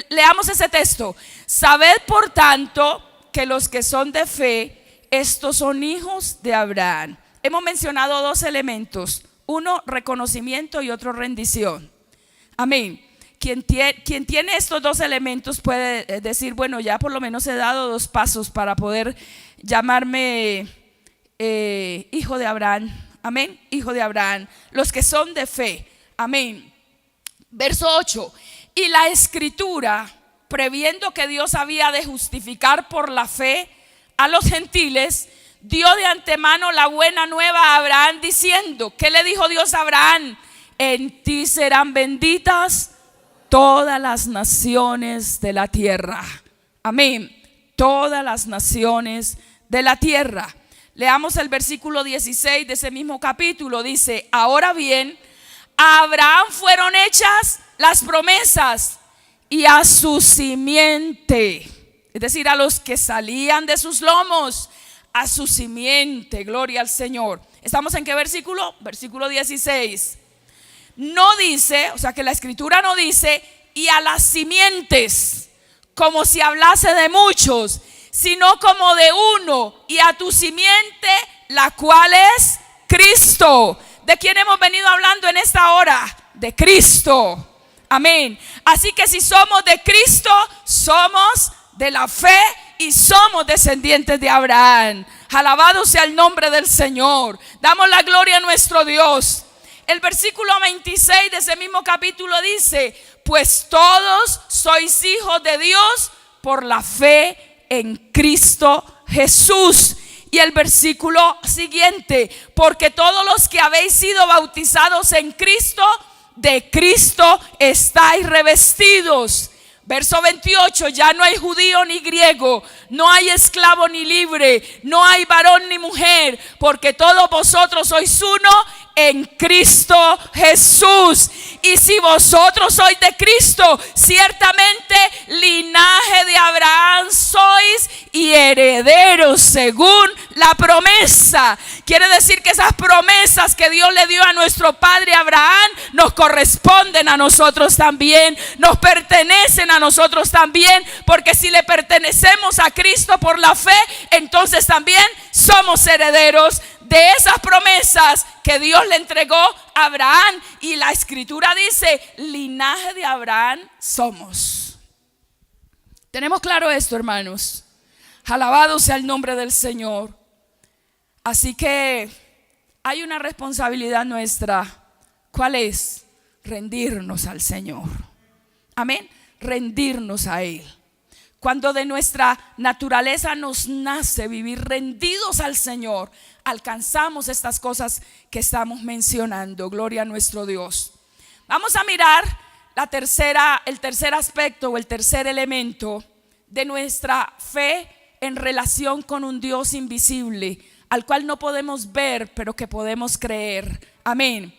Leamos ese texto. Sabed por tanto que los que son de fe, estos son hijos de Abraham. Hemos mencionado dos elementos: uno, reconocimiento, y otro, rendición. Amén. Quien tiene estos dos elementos puede decir: bueno, ya por lo menos he dado dos pasos para poder llamarme hijo de Abraham. Amén. Hijo de Abraham. Los que son de fe. Amén. Verso 8. Y la Escritura, previendo que Dios había de justificar por la fe a los gentiles, dio de antemano la buena nueva a Abraham, diciendo: ¿qué le dijo Dios a Abraham? En ti serán benditas todas las naciones de la tierra. Amén. Todas las naciones de la tierra. Leamos el versículo 16 de ese mismo capítulo. Dice: ahora bien, a Abraham fueron hechas las promesas, y a su simiente, es decir, a los que salían de sus lomos, a su simiente. Gloria al Señor. ¿Estamos en qué versículo? Versículo 16. No dice, o sea que la Escritura no dice y a las simientes, como si hablase de muchos, sino como de uno, y a tu simiente, la cual es Cristo. ¿De quién hemos venido hablando en esta hora? De Cristo. Amén. Así que si somos de Cristo, somos de la fe y somos descendientes de Abraham. Alabado sea el nombre del Señor. Damos la gloria a nuestro Dios. El versículo 26 de ese mismo capítulo dice: pues todos sois hijos de Dios por la fe en Cristo Jesús. Y el versículo siguiente: porque todos los que habéis sido bautizados en Cristo, de Cristo estáis revestidos. Verso 28: ya no hay judío ni griego, no hay esclavo ni libre, no hay varón ni mujer, porque todos vosotros sois uno en Cristo Jesús. Y si vosotros sois de Cristo, ciertamente linaje de Abraham sois y herederos según la promesa. Quiere decir que esas promesas que Dios le dio a nuestro padre Abraham nos corresponden a nosotros también, nos pertenecen a nosotros también, porque si le pertenecemos a Cristo por la fe, entonces también somos herederos de esas promesas que Dios le entregó a Abraham. Y la Escritura dice: linaje de Abraham somos. ¿Tenemos claro esto, hermanos? Alabado sea el nombre del Señor. Así que hay una responsabilidad nuestra. ¿Cuál es? Rendirnos al Señor. Amén. Rendirnos a Él. Cuando de nuestra naturaleza nos nace vivir rendidos al Señor, alcanzamos estas cosas que estamos mencionando. Gloria a nuestro Dios. Vamos a mirar el tercer aspecto o el tercer elemento de nuestra fe en relación con un Dios invisible, al cual no podemos ver, pero que podemos creer. Amén.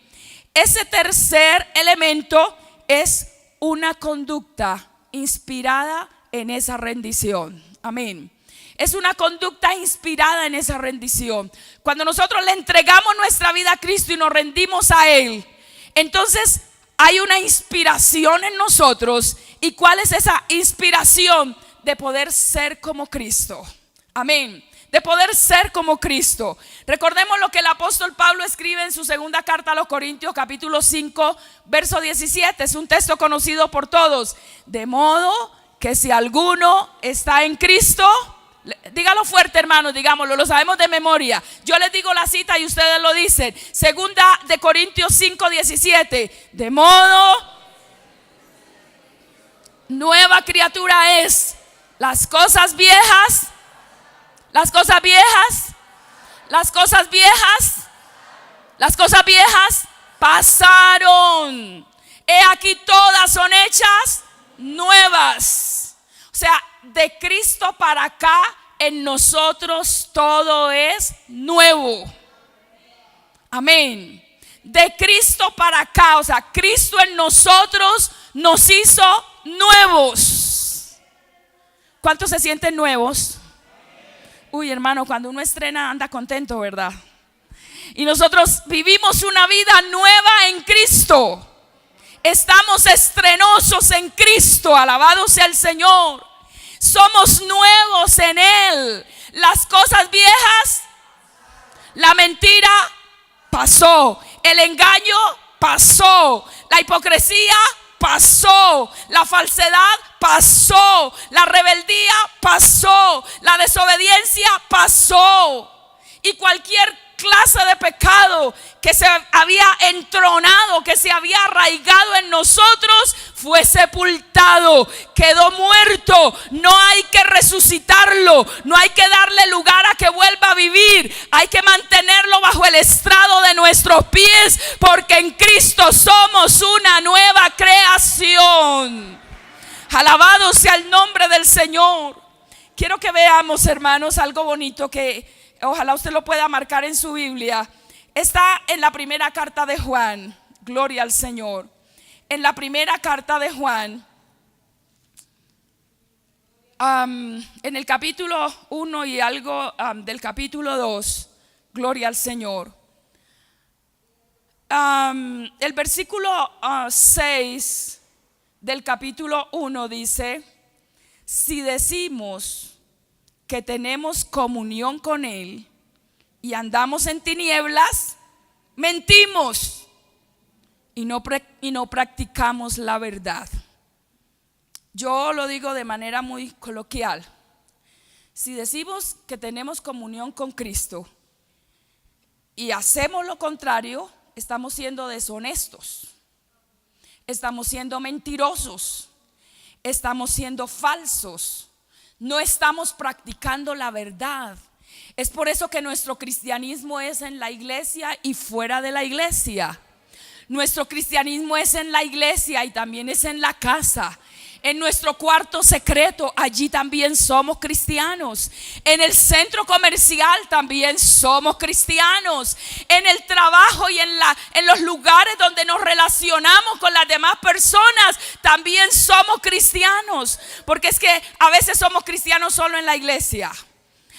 Ese tercer elemento es una conducta inspirada en esa rendición. Amén. es una conducta inspirada en esa rendición. Cuando nosotros le entregamos nuestra vida a Cristo y nos rendimos a Él, entonces hay una inspiración en nosotros. ¿Y cuál es esa inspiración? De poder ser como Cristo. Amén. De poder ser como Cristo. Recordemos lo que el apóstol Pablo escribe en su segunda carta a los Corintios, capítulo 5, verso 17. Es un texto conocido por todos. De modo que si alguno está en Cristo, dígalo fuerte, hermanos, digámoslo, lo sabemos de memoria. Yo les digo la cita y ustedes lo dicen. Segunda de Corintios 5, 17. De modo, nueva criatura es. Las cosas viejas pasaron. He aquí todas son hechas nuevas. O sea, de Cristo para acá en nosotros todo es nuevo. Amén. De Cristo para acá, o sea, Cristo en nosotros nos hizo nuevos. ¿Cuántos se sienten nuevos? Uy, hermano, cuando uno estrena anda contento, ¿verdad? Y nosotros vivimos una vida nueva en Cristo. Estamos estrenosos en Cristo, alabado sea el Señor. Somos nuevos en Él. Las cosas viejas, la mentira pasó, el engaño pasó, la hipocresía pasó, la falsedad pasó, la rebeldía pasó, la desobediencia pasó, y cualquier clase de pecado que se había entronado, que se había arraigado en nosotros, fue sepultado, quedó muerto. No hay que resucitarlo, no hay que darle lugar a que vuelva a vivir, hay que mantenerlo bajo el estrado de nuestros pies, porque en Cristo somos una nueva creación. Alabado sea el nombre del Señor. Quiero que veamos, hermanos, algo bonito que ojalá usted lo pueda marcar en su Biblia. Está en la primera carta de Juan. Gloria al Señor. En la primera carta de Juan, en el capítulo 1 y algo del capítulo 2. Gloria al Señor. El versículo 6 del capítulo 1 dice: si decimos que tenemos comunión con Él y andamos en tinieblas, mentimos y no practicamos la verdad. Yo lo digo de manera muy coloquial. Si decimos que tenemos comunión con Cristo y hacemos lo contrario, estamos siendo deshonestos, estamos siendo mentirosos, estamos siendo falsos. No estamos practicando la verdad. Es por eso que nuestro cristianismo es en la iglesia y fuera de la iglesia. Nuestro cristianismo es en la iglesia y también es en la casa. En nuestro cuarto secreto, allí también somos cristianos. En el centro comercial también somos cristianos. En el trabajo y en los lugares donde nos relacionamos con las demás personas, también somos cristianos. Porque es que a veces somos cristianos solo en la iglesia.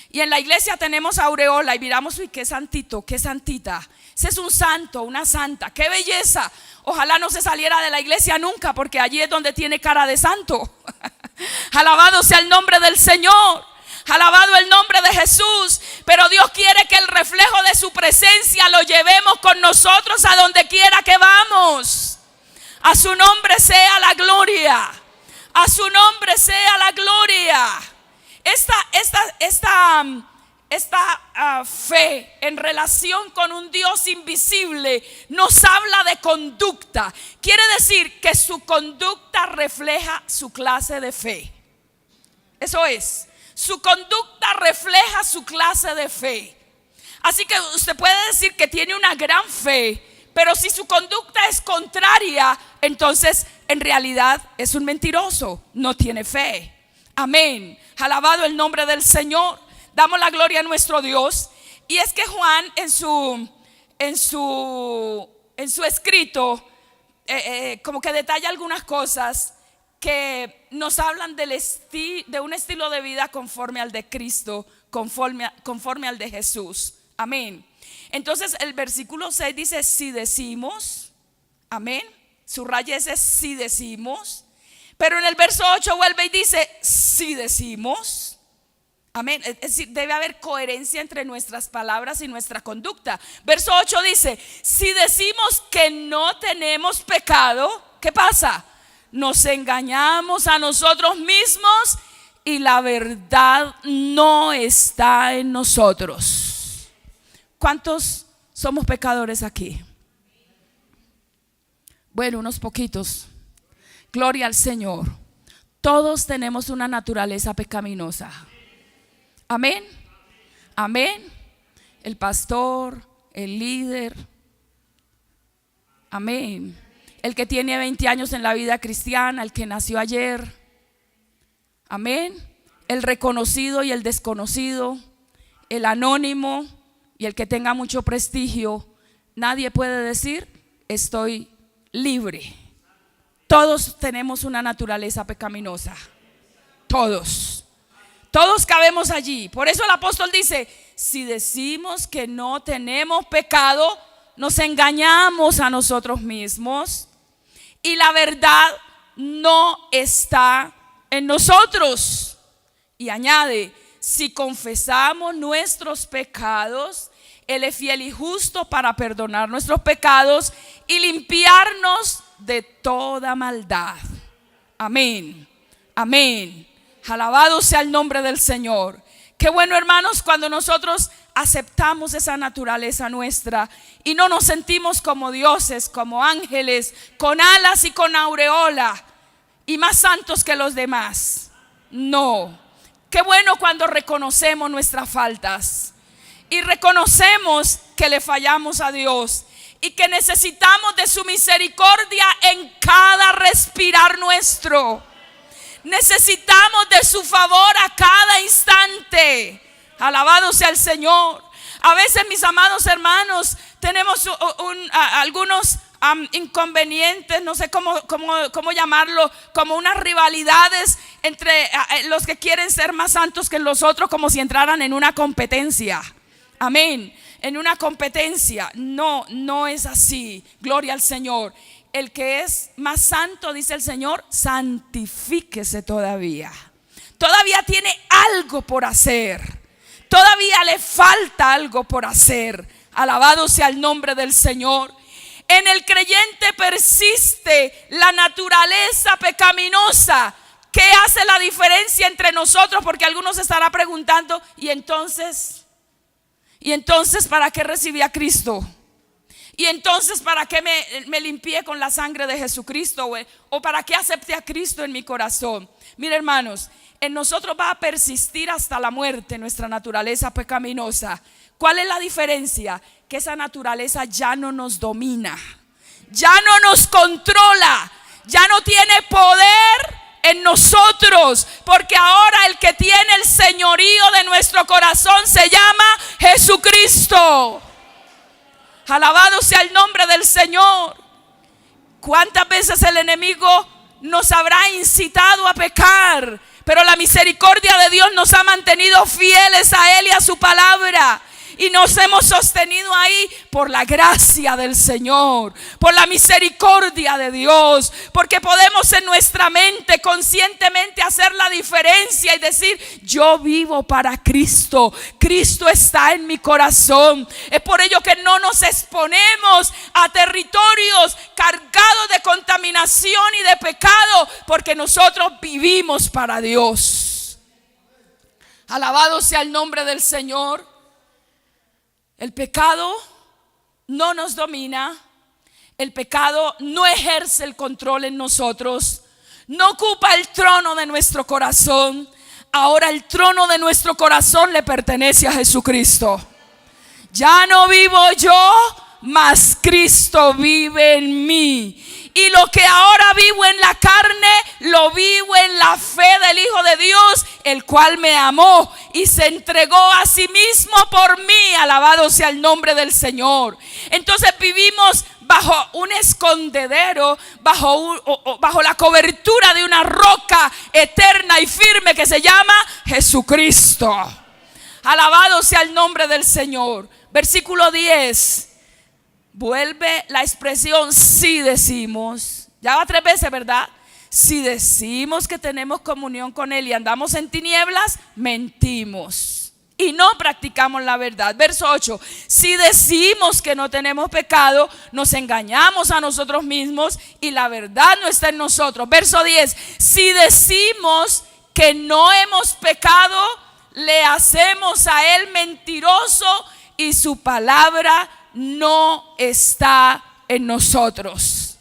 Y en la iglesia tenemos aureola y miramos, uy, qué santito, qué santita. Ese es un santo, una santa, qué belleza. Ojalá no se saliera de la iglesia nunca, porque allí es donde tiene cara de santo. Alabado sea el nombre del Señor, alabado el nombre de Jesús. Pero Dios quiere que el reflejo de su presencia lo llevemos con nosotros a donde quiera que vamos. A su nombre sea la gloria, a su nombre sea la gloria. Esta fe en relación con un Dios invisible nos habla de conducta. Quiere decir que su conducta refleja su clase de fe. Eso es, su conducta refleja su clase de fe. Así que usted puede decir que tiene una gran fe, pero si su conducta es contraria, entonces en realidad es un mentiroso, no tiene fe. Amén. Alabado el nombre del Señor. Damos la gloria a nuestro Dios. Y es que Juan en su escrito como que detalla algunas cosas que nos hablan de un estilo de vida conforme al de Cristo, conforme al de Jesús. Amén. Entonces el versículo 6 dice: si decimos, amén, subraya ese si decimos. Pero en el verso 8 vuelve y dice: si decimos, amén. Es decir, debe haber coherencia entre nuestras palabras y nuestra conducta. Verso 8 dice: si decimos que no tenemos pecado, ¿qué pasa? Nos engañamos a nosotros mismos y la verdad no está en nosotros. ¿Cuántos somos pecadores aquí? Bueno, unos poquitos. Gloria al Señor. Todos tenemos una naturaleza pecaminosa. Amén. Amén. El pastor, el líder. Amén. El que tiene 20 años en la vida cristiana, el que nació ayer. Amén. El reconocido y el desconocido, el anónimo y el que tenga mucho prestigio. Nadie puede decir: estoy libre. Todos tenemos una naturaleza pecaminosa. Todos cabemos allí. Por eso el apóstol dice: si decimos que no tenemos pecado, nos engañamos a nosotros mismos y la verdad no está en nosotros. Y añade: si confesamos nuestros pecados, Él es fiel y justo para perdonar nuestros pecados y limpiarnos de toda maldad. Amén. Amén. Alabado sea el nombre del Señor. Qué bueno, hermanos, cuando nosotros aceptamos esa naturaleza nuestra y no nos sentimos como dioses, como ángeles, con alas y con aureola y más santos que los demás. No. Qué bueno cuando reconocemos nuestras faltas y reconocemos que le fallamos a Dios y que necesitamos de su misericordia en cada respirar nuestro. Necesitamos de su favor a cada instante. Alabado sea el Señor. A veces, mis amados hermanos, tenemos algunos inconvenientes, no sé cómo llamarlo, como unas rivalidades entre los que quieren ser más santos que los otros, como si entraran en una competencia. Amén. En una competencia. No es así. Gloria al Señor. El que es más santo, dice el Señor, santifíquese todavía. Todavía tiene algo por hacer. Todavía le falta algo por hacer. Alabado sea el nombre del Señor. En el creyente persiste la naturaleza pecaminosa. ¿Qué hace la diferencia entre nosotros? Porque algunos se estarán preguntando: ¿y entonces para qué recibí a Cristo? ¿Y entonces para qué me limpié con la sangre de Jesucristo? ¿O para qué acepté a Cristo en mi corazón? Mira, hermanos, en nosotros va a persistir hasta la muerte nuestra naturaleza pecaminosa. ¿Cuál es la diferencia? Que esa naturaleza ya no nos domina, ya no nos controla, ya no tiene poder en nosotros, porque ahora el que tiene el señorío de nuestro corazón se llama Jesucristo. Alabado sea el nombre del Señor. ¿Cuántas veces el enemigo nos habrá incitado a pecar? Pero la misericordia de Dios nos ha mantenido fieles a Él y a su palabra. Y nos hemos sostenido ahí por la gracia del Señor, por la misericordia de Dios, porque podemos en nuestra mente conscientemente hacer la diferencia y decir: yo vivo para Cristo, Cristo está en mi corazón. Es por ello que no nos exponemos a territorios cargados de contaminación y de pecado, porque nosotros vivimos para Dios. Alabado sea el nombre del Señor. El pecado no nos domina, el pecado no ejerce el control en nosotros, no ocupa el trono de nuestro corazón. Ahora el trono de nuestro corazón le pertenece a Jesucristo. Ya no vivo yo, mas Cristo vive en mí. Y lo que ahora vivo en la carne, lo vivo en la fe del Hijo de Dios, el cual me amó y se entregó a sí mismo por mí. Alabado sea el nombre del Señor. Entonces vivimos bajo un escondedero, bajo la cobertura de una roca eterna y firme que se llama Jesucristo. Alabado sea el nombre del Señor. Versículo 10. Vuelve la expresión si decimos. Ya va 3 veces, ¿verdad? Si decimos que tenemos comunión con Él y andamos en tinieblas, mentimos y no practicamos la verdad. Verso 8. Si decimos que no tenemos pecado, nos engañamos a nosotros mismos y la verdad no está en nosotros. Verso 10. Si decimos que no hemos pecado, le hacemos a Él mentiroso y su palabra no está en nosotros.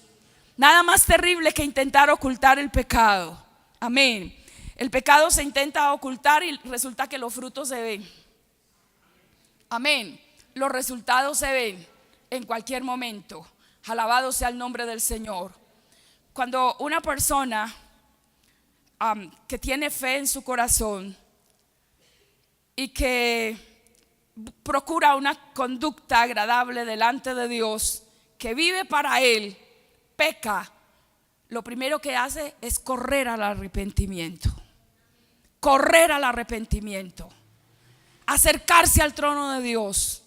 Nada más terrible que intentar ocultar el pecado. Amén. El pecado se intenta ocultar y resulta que los frutos se ven. Amén. Los resultados se ven en cualquier momento. Alabado sea el nombre del Señor. Cuando una persona que tiene fe en su corazón y que procura una conducta agradable delante de Dios, que vive para Él, peca, lo primero que hace es correr al arrepentimiento. Correr al arrepentimiento. Acercarse al trono de Dios.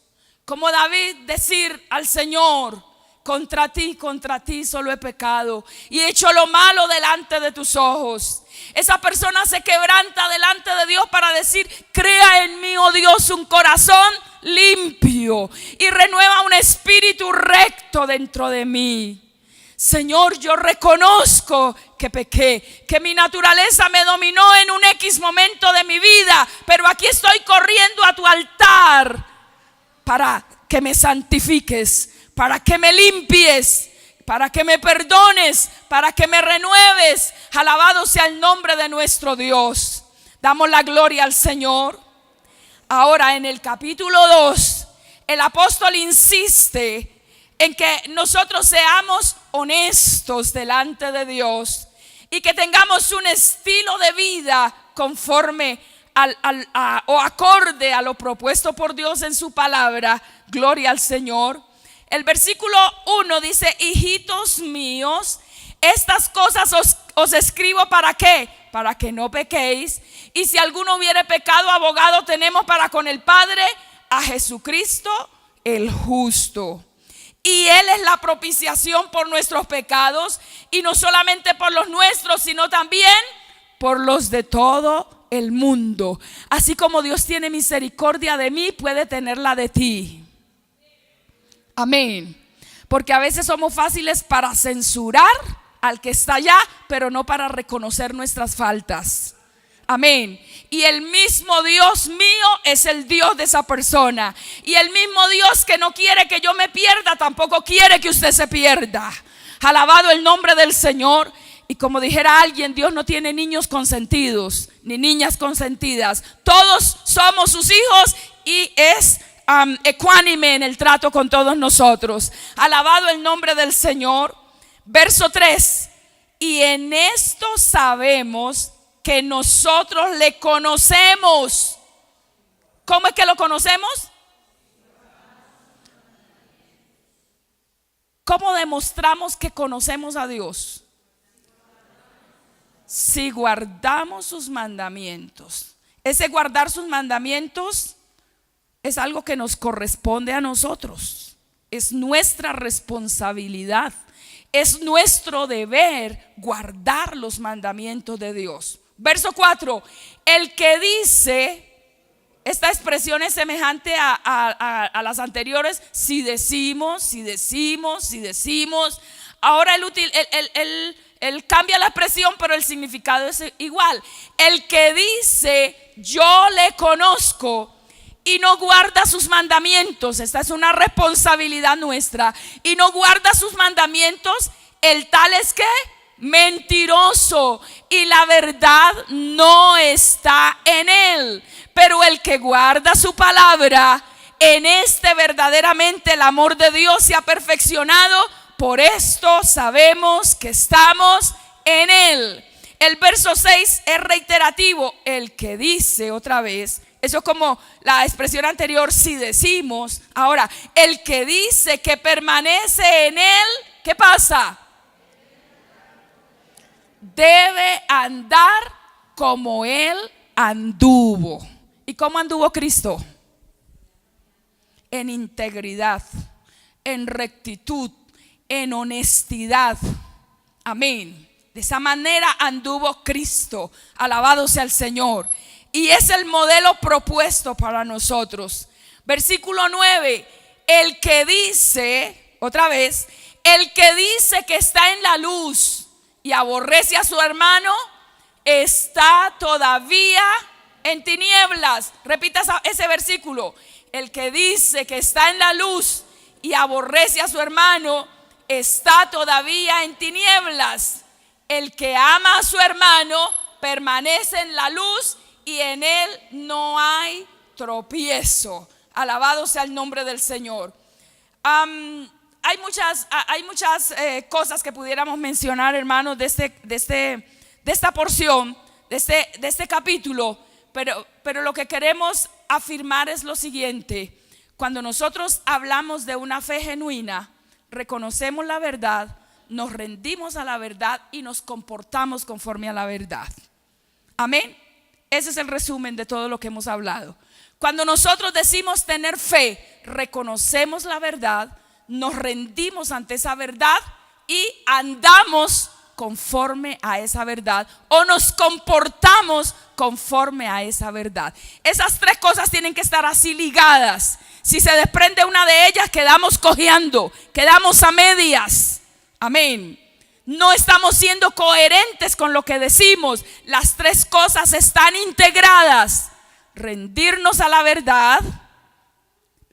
Como David decir al Señor: contra ti solo he pecado y he hecho lo malo delante de tus ojos. Esa persona se quebranta delante de Dios para decir: crea en mí, oh Dios, un corazón limpio y renueva un espíritu recto dentro de mí. Señor, yo reconozco que pequé, que mi naturaleza me dominó en un X momento de mi vida, pero aquí estoy corriendo a tu altar para que me santifiques, para que me limpies, para que me perdones, para que me renueves. Alabado sea el nombre de nuestro Dios. Damos la gloria al Señor. Ahora en el capítulo 2, el apóstol insiste en que nosotros seamos honestos delante de Dios y que tengamos un estilo de vida conforme o acorde a lo propuesto por Dios en su palabra. Gloria al Señor. El versículo 1 dice: hijitos míos, estas cosas os escribo ¿para qué? Para que no pequéis. Y si alguno hubiere pecado, abogado tenemos para con el Padre, a Jesucristo el justo. Y Él es la propiciación por nuestros pecados, y no solamente por los nuestros, sino también por los de todo el mundo. Así como Dios tiene misericordia de mí, puede tenerla de ti. Amén. Porque a veces somos fáciles para censurar al que está allá, pero no para reconocer nuestras faltas. Amén. Y el mismo Dios mío es el Dios de esa persona. Y el mismo Dios que no quiere que yo me pierda, tampoco quiere que usted se pierda. Alabado el nombre del Señor. Y como dijera alguien, Dios no tiene niños consentidos ni niñas consentidas. Todos somos sus hijos y es ecuánime en el trato con todos nosotros. Alabado el nombre del Señor. Verso 3. Y en esto sabemos que nosotros le conocemos. ¿Cómo es que lo conocemos? ¿Cómo demostramos que conocemos a Dios? Si guardamos sus mandamientos. Ese guardar sus mandamientos es algo que nos corresponde a nosotros. Es nuestra responsabilidad. Es nuestro deber guardar los mandamientos de Dios. Verso 4, el que dice, esta expresión es semejante a las anteriores: si decimos. Ahora él cambia la expresión, pero el significado es igual. El que dice: yo le conozco, y no guarda sus mandamientos. Esta es una responsabilidad nuestra. Y no guarda sus mandamientos, el tal es que mentiroso, y la verdad no está en él. Pero el que guarda su palabra, en este verdaderamente el amor de Dios se ha perfeccionado. Por esto sabemos que estamos en él. El verso 6 es reiterativo. El que dice, otra vez, Eso es como la expresión anterior, si decimos. Ahora, el que dice que permanece en él, ¿qué pasa? Debe andar como él anduvo. ¿Y cómo anduvo Cristo? En integridad, en rectitud, en honestidad. Amén. De esa manera anduvo Cristo. Alabado sea el Señor. Y es el modelo propuesto para nosotros. Versículo 9. El que dice, otra vez, el que dice que está en la luz y aborrece a su hermano, está todavía en tinieblas. Repita ese versículo. El que dice que está en la luz y aborrece a su hermano, está todavía en tinieblas. El que ama a su hermano permanece en la luz y en él no hay tropiezo. Alabado sea el nombre del Señor. Hay muchas cosas que pudiéramos mencionar, hermanos, de esta porción, de este capítulo, pero lo que queremos afirmar es lo siguiente: cuando nosotros hablamos de una fe genuina, reconocemos la verdad, nos rendimos a la verdad y nos comportamos conforme a la verdad. Amén. Ese es el resumen de todo lo que hemos hablado. Cuando nosotros decimos tener fe, reconocemos la verdad, nos rendimos ante esa verdad y andamos conforme a esa verdad, o nos comportamos conforme a esa verdad. Esas tres cosas tienen que estar así ligadas. Si se desprende una de ellas, quedamos cojeando, quedamos a medias. Amén. No estamos siendo coherentes con lo que decimos. Las tres cosas están integradas. Rendirnos a la verdad.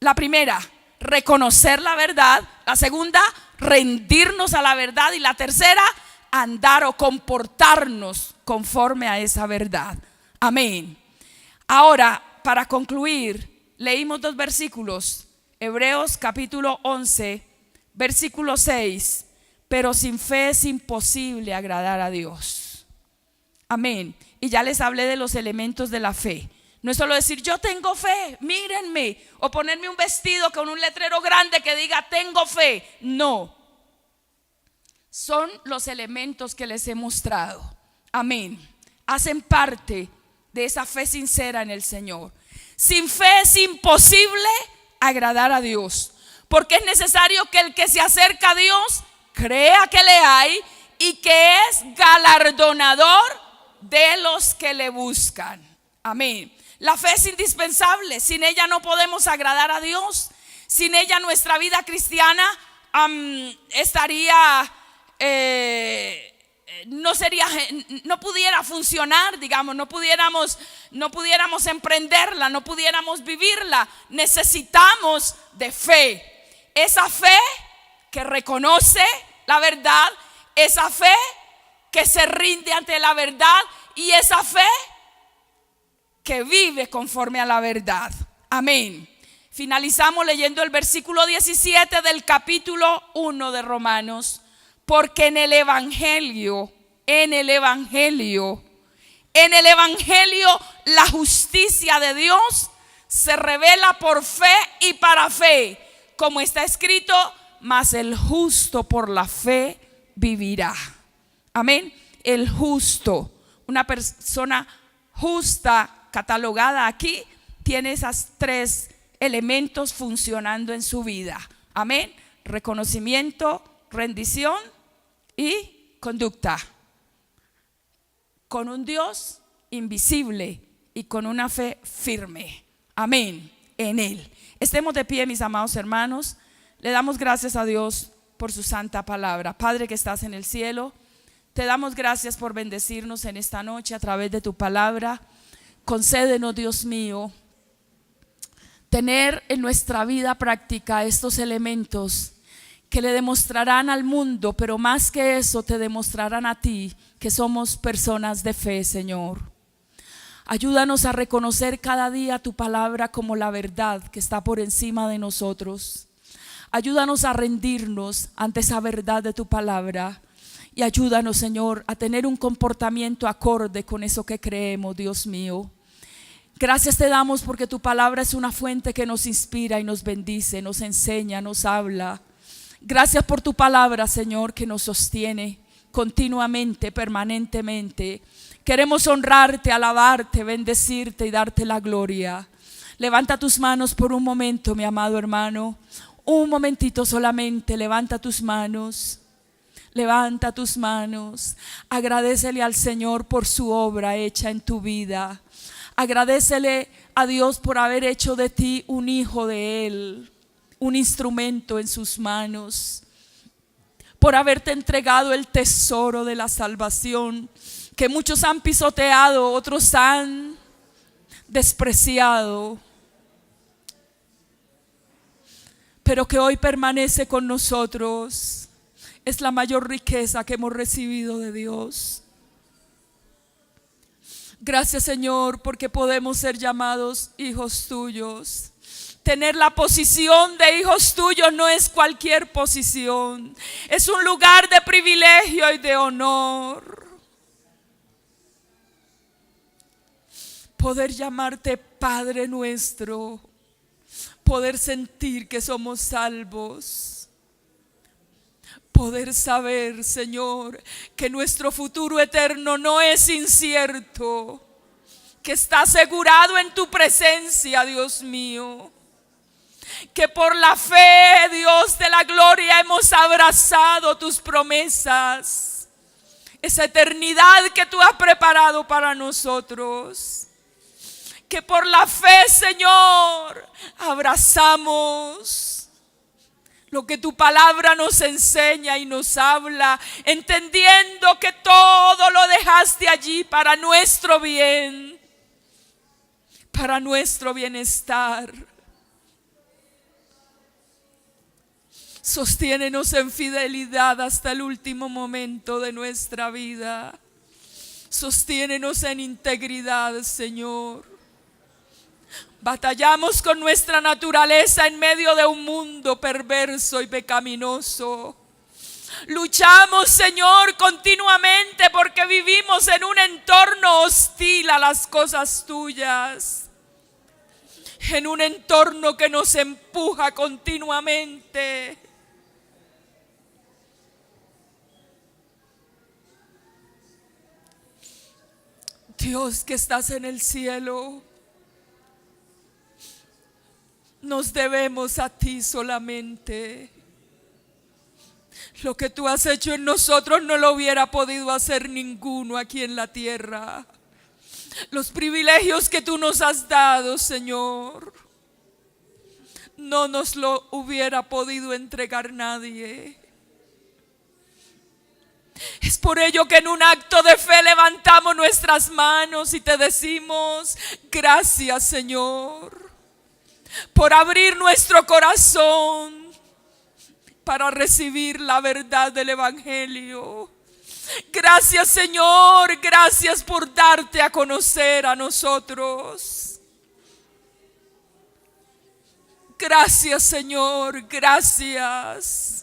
La primera, reconocer la verdad. La segunda, rendirnos a la verdad. Y la tercera, andar o comportarnos conforme a esa verdad. Amén. Ahora, para concluir, leímos dos versículos. Hebreos capítulo 11, versículo 6. Pero sin fe es imposible agradar a Dios. Amén. Y ya les hablé de los elementos de la fe. No es solo decir yo tengo fe, mírenme, o ponerme un vestido con un letrero grande que diga tengo fe. No. Son los elementos que les he mostrado. Amén. Hacen parte de esa fe sincera en el Señor. Sin fe es imposible agradar a Dios, porque es necesario que el que se acerca a Dios crea que le hay y que es galardonador de los que le buscan. Amén. La fe es indispensable. Sin ella no podemos agradar a Dios. Sin ella nuestra vida cristiana no pudiera funcionar, digamos, no pudiéramos emprenderla, no pudiéramos vivirla. Necesitamos de fe. Esa fe que reconoce la verdad, esa fe que se rinde ante la verdad y esa fe que vive conforme a la verdad. Amén. Finalizamos leyendo el versículo 17 del capítulo 1 de Romanos. Porque en el evangelio la justicia de Dios se revela por fe y para fe, como está escrito: mas el justo por la fe vivirá. Amén. El justo, una persona justa catalogada aquí, tiene esos tres elementos funcionando en su vida. Amén. Reconocimiento, rendición y conducta. Con un Dios invisible y con una fe firme. Amén. En Él. Estemos de pie, mis amados hermanos. Le damos gracias a Dios por su santa palabra. Padre que estás en el cielo, te damos gracias por bendecirnos en esta noche a través de tu palabra. Concédenos, Dios mío, tener en nuestra vida práctica estos elementos que le demostrarán al mundo, pero más que eso te demostrarán a ti que somos personas de fe, Señor. Ayúdanos a reconocer cada día tu palabra como la verdad que está por encima de nosotros. Ayúdanos a rendirnos ante esa verdad de tu palabra y ayúdanos, Señor, a tener un comportamiento acorde con eso que creemos, Dios mío. Gracias te damos porque tu palabra es una fuente que nos inspira y nos bendice, nos enseña, nos habla. Gracias por tu palabra, Señor, que nos sostiene continuamente, permanentemente. Queremos honrarte, alabarte, bendecirte y darte la gloria. Levanta tus manos por un momento, mi amado hermano. Un momentito solamente, levanta tus manos. Levanta tus manos. Agradécele al Señor por su obra hecha en tu vida. Agradécele a Dios por haber hecho de ti un hijo de Él, un instrumento en sus manos, por haberte entregado el tesoro de la salvación que muchos han pisoteado, otros han despreciado, pero que hoy permanece con nosotros. Es la mayor riqueza que hemos recibido de Dios. Gracias, Señor, porque podemos ser llamados hijos tuyos. Tener la posición de hijos tuyos no es cualquier posición. Es un lugar de privilegio y de honor. Poder llamarte Padre nuestro. Poder sentir que somos salvos. Poder saber, Señor, que nuestro futuro eterno no es incierto, que está asegurado en tu presencia, Dios mío. Que por la fe, Dios de la gloria, hemos abrazado tus promesas, esa eternidad que tú has preparado para nosotros. Que por la fe, Señor, abrazamos lo que tu palabra nos enseña y nos habla, entendiendo que todo lo dejaste allí para nuestro bien, para nuestro bienestar. Sosténenos en fidelidad hasta el último momento de nuestra vida. Sosténenos en integridad, Señor. Batallamos con nuestra naturaleza en medio de un mundo perverso y pecaminoso. Luchamos, Señor, continuamente porque vivimos en un entorno hostil a las cosas tuyas. En un entorno que nos empuja continuamente. Dios que estás en el cielo, nos debemos a ti solamente. Lo que tú has hecho en nosotros no lo hubiera podido hacer ninguno aquí en la tierra. Los privilegios que tú nos has dado, Señor, no nos lo hubiera podido entregar nadie. Es por ello que en un acto de fe levantamos nuestras manos y te decimos: gracias, Señor, por abrir nuestro corazón para recibir la verdad del Evangelio. Gracias, Señor, gracias por darte a conocer a nosotros. Gracias, Señor, gracias.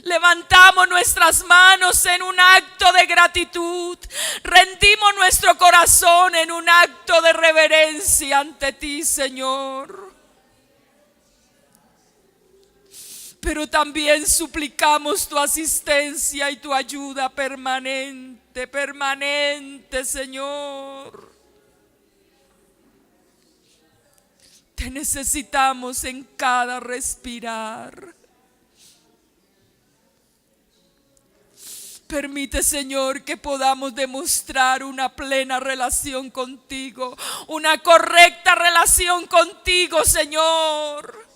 Levantamos nuestras manos en un acto de gratitud. Rendimos nuestro corazón en un acto de reverencia ante ti, Señor. Pero también suplicamos tu asistencia y tu ayuda permanente, permanente, Señor. Te necesitamos en cada respirar. Permite, Señor, que podamos demostrar una plena relación contigo, una correcta relación contigo, Señor,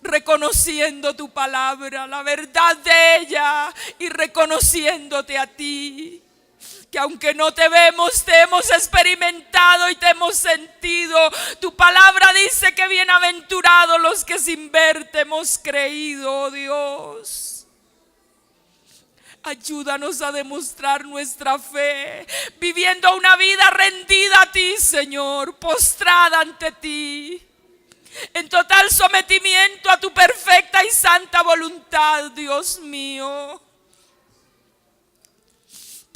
reconociendo tu palabra, la verdad de ella, y reconociéndote a ti, que aunque no te vemos, te hemos experimentado y te hemos sentido. Tu palabra dice que bienaventurados los que sin verte hemos creído, oh Dios. Ayúdanos a demostrar nuestra fe, viviendo una vida rendida a ti, Señor, postrada ante ti, en total sometimiento a tu perfecta y santa voluntad, Dios mío.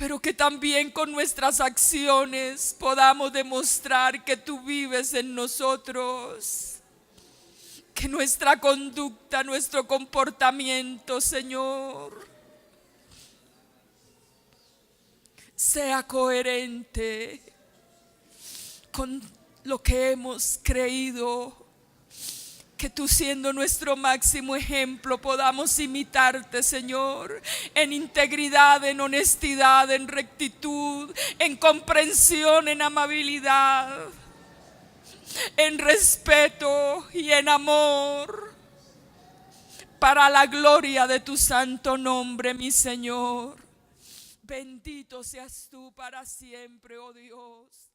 pero que también con nuestras acciones podamos demostrar que tú vives en nosotros. Que nuestra conducta, nuestro comportamiento, Señor, sea coherente con lo que hemos creído. Que tú, siendo nuestro máximo ejemplo, podamos imitarte, Señor, en integridad, en honestidad, en rectitud, en comprensión, en amabilidad, en respeto y en amor, para la gloria de tu santo nombre, mi Señor. Bendito seas tú para siempre, oh Dios.